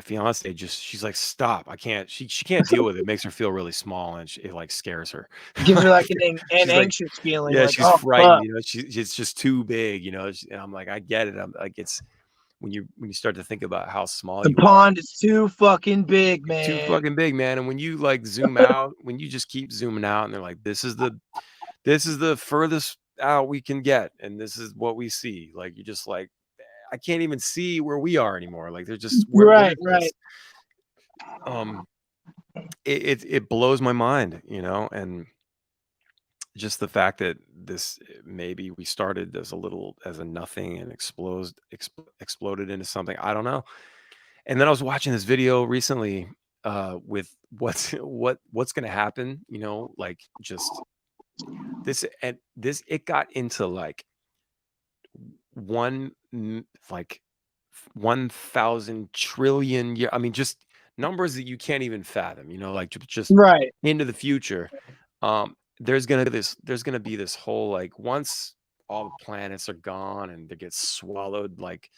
fiance she's like, "Stop. I can't." She can't deal with it. It makes her feel really small, and it like scares her. Gives her like an She's like, anxious feeling. yeah, Like, she's oh frightened. fuck, It's just too big. And I'm like, I get it. I'm like, it's when you start to think about how small the you are, pond is too fucking big, you're too man. fucking big, man. And when you like zoom out, when you just keep zooming out, and they're like, this is the furthest out we can get, and this is what we see. Like you're just like, I can't even see where we are anymore. Like they're just what Right, is right. this? It blows my mind, and just the fact that this maybe we started as a nothing and exploded into something. I don't know. And then I was watching this video recently with what's going to happen, like just this and this it got into like like 1,000 trillion year. I mean, just numbers that you can't even fathom, like just Right. into the future. There's gonna be this whole like once all the planets are gone and they get swallowed like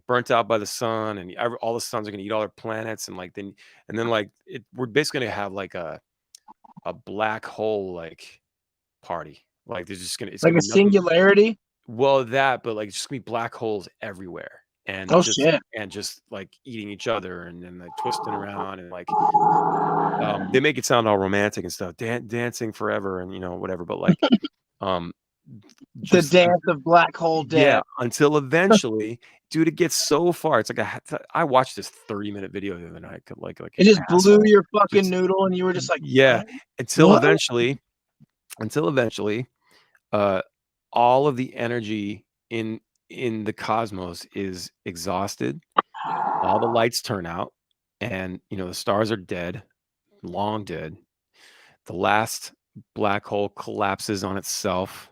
burnt out by the sun, and all the suns are gonna eat all their planets, and like then like we're basically gonna have like a black hole like party. Like there's just gonna it's Like gonna a be nothing. singularity. Well, but like just gonna be black holes everywhere, Oh shit. and just like eating each other, and then like twisting around, and like they make it sound all romantic and stuff, dancing forever, and whatever. But like, um, The just dance of black hole yeah, death. until eventually, dude, it gets so far. It's like I watched this 30-minute video the other night, like It an just blew asshole. your fucking Just noodle, and you were just like, yeah, what? until What? eventually, uh, all of the energy in the cosmos is exhausted. All the lights turn out, and the stars are dead, long dead. The last black hole collapses on itself,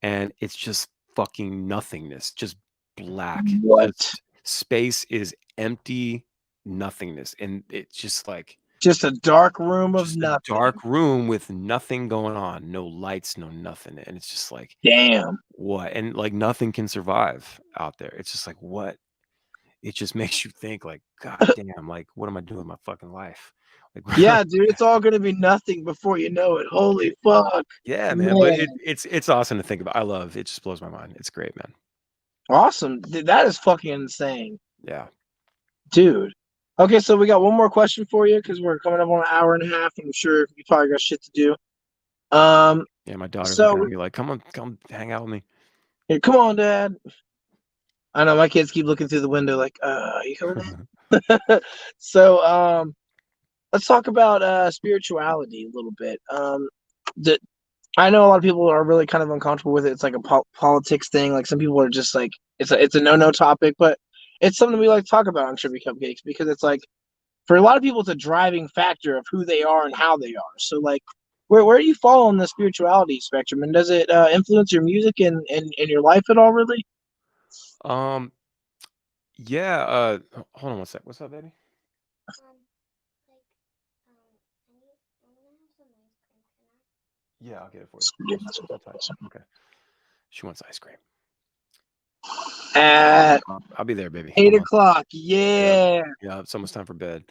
and it's just fucking nothingness, just black. What? Just space is empty nothingness, and it's just like Just a dark room of just a nothing. dark room with nothing going on, no lights, no nothing, and it's just like Damn. what? And like nothing can survive out there. It's just like what? It just makes you think like, God damn, like what am I doing with my fucking life? Like, Yeah, dude, it's all gonna be nothing before you know it. Holy fuck. yeah, man. But Man. it's awesome to think about. I love it. Just blows my mind. It's great, man. Awesome. Dude, that is fucking insane. Yeah. Dude. Okay, so we got one more question for you because we're coming up on an hour and a half, and I'm sure you probably got shit to do. Yeah, my daughter's looking So at me like, come on, come hang out with me. here, come on, Dad. I know my kids keep looking through the window like, are you coming in? So, let's talk about spirituality a little bit. The, I know a lot of people are really kind of uncomfortable with it. It's like a politics thing. Like some people are just like, it's a no topic, but it's something we like to talk about on Trippie Cupcakes because it's like for a lot of people, it's a driving factor of who they are and how they are. So like, where do you fall on the spirituality spectrum, and does it influence your music and your life at all? Really? Um, yeah. Hold on one sec. What's up, baby? Yeah, I'll get it for you. Hold tight. Okay. She wants ice cream. At I'll be there, baby. 8 o'clock. Yeah. Yeah. Yeah, it's almost time for bed.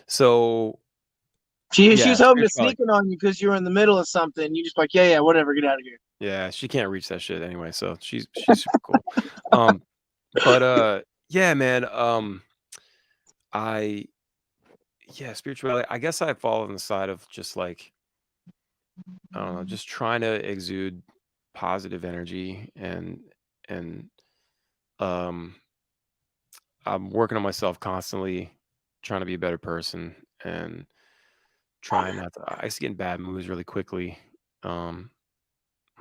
So She yeah, was hoping to spirituality. sneak it on you because you were in the middle of something. You just like, yeah, whatever, get out of here. Yeah, she can't reach that shit anyway, so she's super cool. But yeah, man. I yeah, spirituality. I guess I fall on the side of just like I don't know, just trying to exude positive energy and um I'm working on myself constantly, trying to be a better person and trying not to I used to get in bad moods really quickly. Um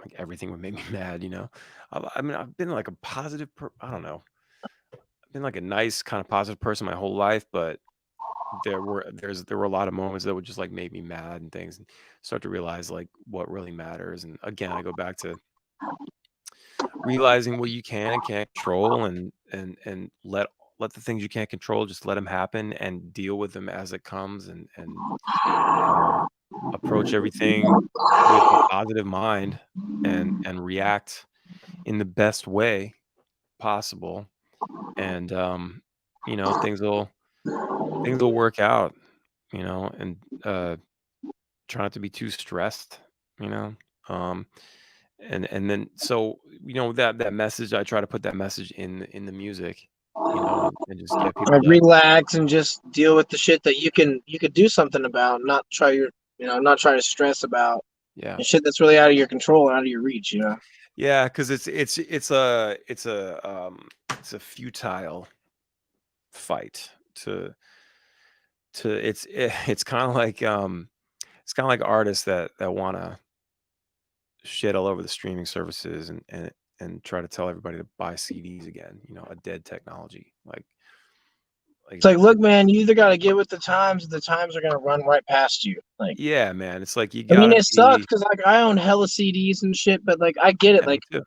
like everything would make me mad, you know. I mean, I've been like a positive I don't know. I've been like a nice kind of positive person my whole life, but there were a lot of moments that would just like make me mad and things and start to realize like what really matters. And again, I go back to realizing what you can and can't control and let the things you can't control just let them happen and deal with them as it comes and um, approach everything with a positive mind and react in the best way possible and you know things will work out, you know, and try not to be too stressed, you know. Um and then so you know that message I try to put that message in the music, you know, and just get people Like to relax and just deal with the shit that you could do something about, not try your not try to stress about yeah. and shit that's really out of your control and out of your reach, you know. Yeah, because it's a futile fight to it's kind of like it's kind of like artists that want to shit all over the streaming services and try to tell everybody to buy CDs again, you know, a dead technology. Like It's like, look, man, you either got to get with the times are gonna run right past you. Like, yeah, man, it's like you I mean, gotta it sucks be because like I own hella CDs and shit, but like I get it, yeah, me too.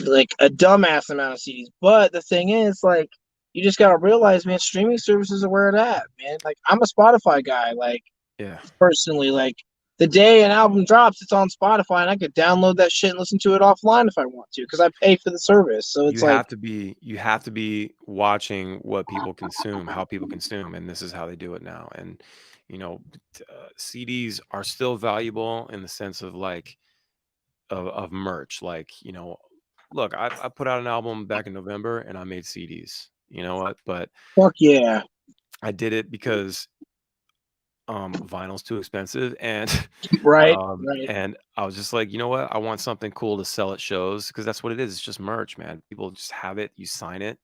like a dumbass amount of CDs. But the thing is, like, you just gotta realize, man, streaming services are where it at, man. Like, I'm a Spotify guy, like Yeah. personally, like the day an album drops, it's on Spotify, and I could download that shit and listen to it offline if I want to, because I pay for the service. So it's like, You have to be watching what people consume, how people consume, and this is how they do it now. And you know, CDs are still valuable in the sense of like of merch. Like you know, look, I put out an album back in November and I made CDs. You know what? But fuck yeah, I did it because vinyl's too expensive and right, right. and I was just like, you know what? I want something cool to sell at shows because that's what it is. It's just merch, man. People just have it, you sign it,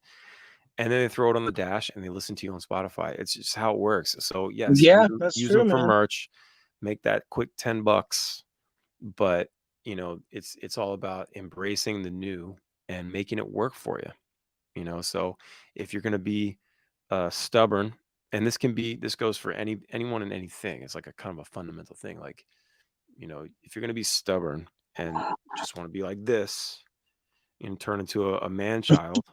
and then they throw it on the dash and they listen to you on Spotify. It's just how it works. So yes, Yeah, that's use true, them for man. merch, make that quick $10, but you know, it's all about embracing the new and making it work for you. You know, so if you're gonna be stubborn, and this goes for anyone and anything. It's like a kind of a fundamental thing. Like, you know, if you're gonna be stubborn and just want to be like this and turn into a man child,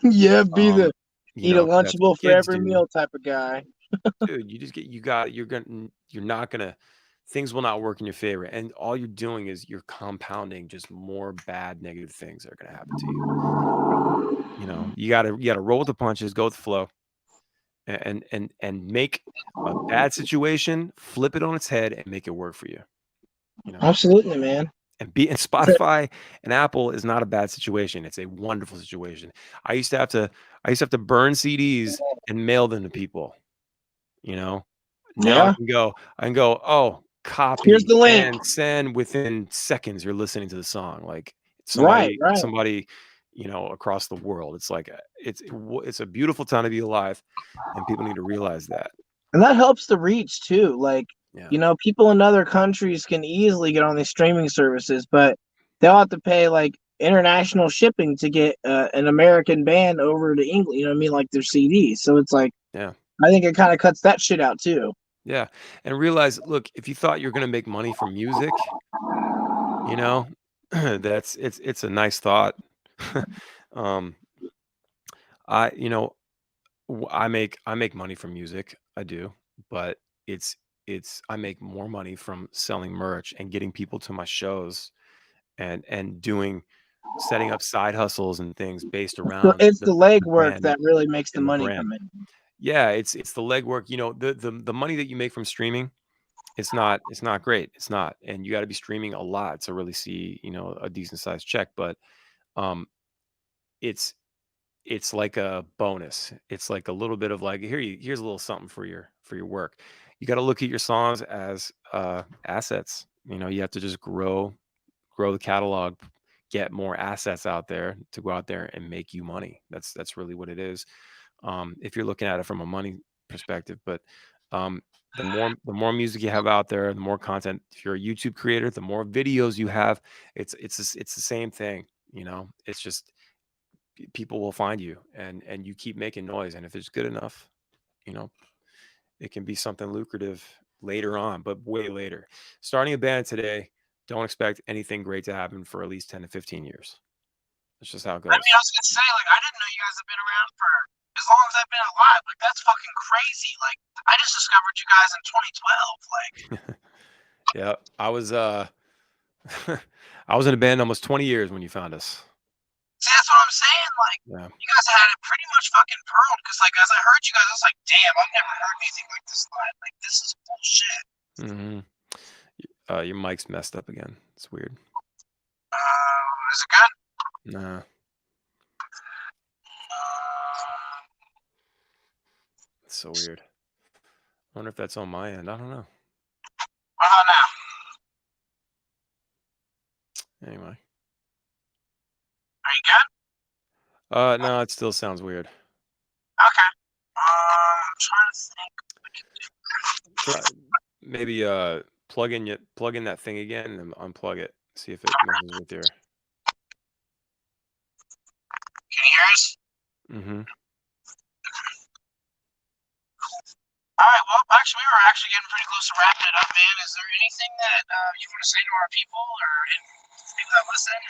Yeah, be um, the you eat a know, 'cause that's what Lunchable for kids every do, meal type of guy. dude. You just get you're not gonna things will not work in your favor. And all you're doing is you're compounding just more bad negative things that are gonna happen to you. You know, you gotta roll with the punches, go with the flow. And make a bad situation, flip it on its head and make it work for you, you know? Absolutely, man. And Spotify and Apple is not a bad situation. It's a wonderful situation. I used to have to I used to have to burn CDs and mail them to people, you know? Now Yeah. I can go, "Oh, Here's copy the link. and send," within seconds, you're listening to the song, like, Right, right. somebody, across the world. It's like, it's a beautiful time to be alive, and people need to realize that. And that helps the reach too. Like, Yeah. people in other countries can easily get on these streaming services, but they'll have to pay like international shipping to get an American band over to England. You know what I mean? Like their CDs. So it's like, Yeah. I think it kind of cuts that shit out too. Yeah, and realize, look, if you thought you're gonna make money from music, you know, it's a nice thought. Um, I you know, I make money from music, I do, but it's I make more money from selling merch and getting people to my shows, and doing setting up side hustles and things based So around it's the the legwork band that really makes the and the money brand. come in. Yeah, it's the legwork, the money that you make from streaming, it's not great. It's not. And you gotta be streaming a lot to really see, a decent sized check, but, um, it's it's like a bonus. It's like a little bit of like, here's a little something for your work. You gotta look at your songs as, assets. You have to just grow the catalog, get more assets out there to go out there and make you money. That's really what it is. If you're looking at it from a money perspective. But um, the more music you have out there, the more content. If you're a YouTube creator, the more videos you have. It's the same thing. It's just people will find you, and you keep making noise. And if it's good enough, you know, it can be something lucrative later on, but way later. Starting a band today, don't expect anything great to happen for at least 10 to 15 years. That's just how it I mean, goes. I was gonna say, like, I didn't know you guys have been around for as long as I've been alive. Like, that's fucking crazy. Like, I just discovered you guys in 2012. Like, Yeah, I was I was in a band almost 20 years when you found us. see, that's what I'm saying. Like, Yeah. you guys had it pretty much fucking pearled. Cause, like, as I heard you guys, I was like, damn, I've never heard anything like this live. Like, this is bullshit. Hmm. Your mic's messed up again. It's weird. Is it good? Nah, it's so weird. I wonder if that's on my end. I don't know. What about now? Anyway. Are you good? No, it still sounds weird. Okay. I'm trying to think. Try maybe plug in that thing again and unplug it. See if it messes with your. Can you hear us? Mm-hmm. All right. Well, actually, we were actually getting pretty close to wrapping it up, man. Is there anything that you want to say to our people or people that listen?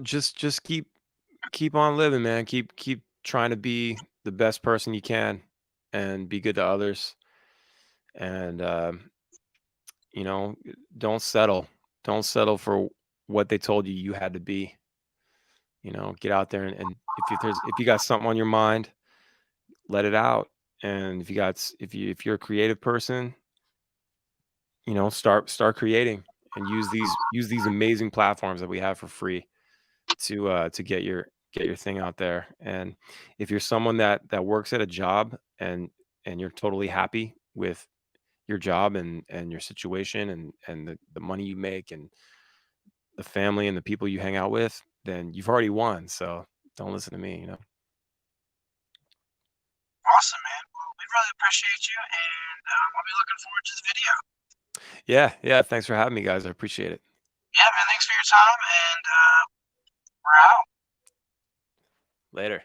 Just keep on living, man. Keep trying to be the best person you can, and be good to others. And you know, don't settle. Don't settle for what they told you you had to be. Get out there, and if you got something on your mind, let it out. And if you're a creative person, start creating, and use these amazing platforms that we have for free to get your thing out there. And if you're someone that works at a job, and you're totally happy with your job, and your situation, and the money you make, and the family and the people you hang out with, then you've already won. So don't listen to me. Awesome, man. Well, we really appreciate you, and I'll be looking forward to the video. Yeah, thanks for having me, guys. I appreciate it. Yeah, man. Thanks for your time, and we're out. Later.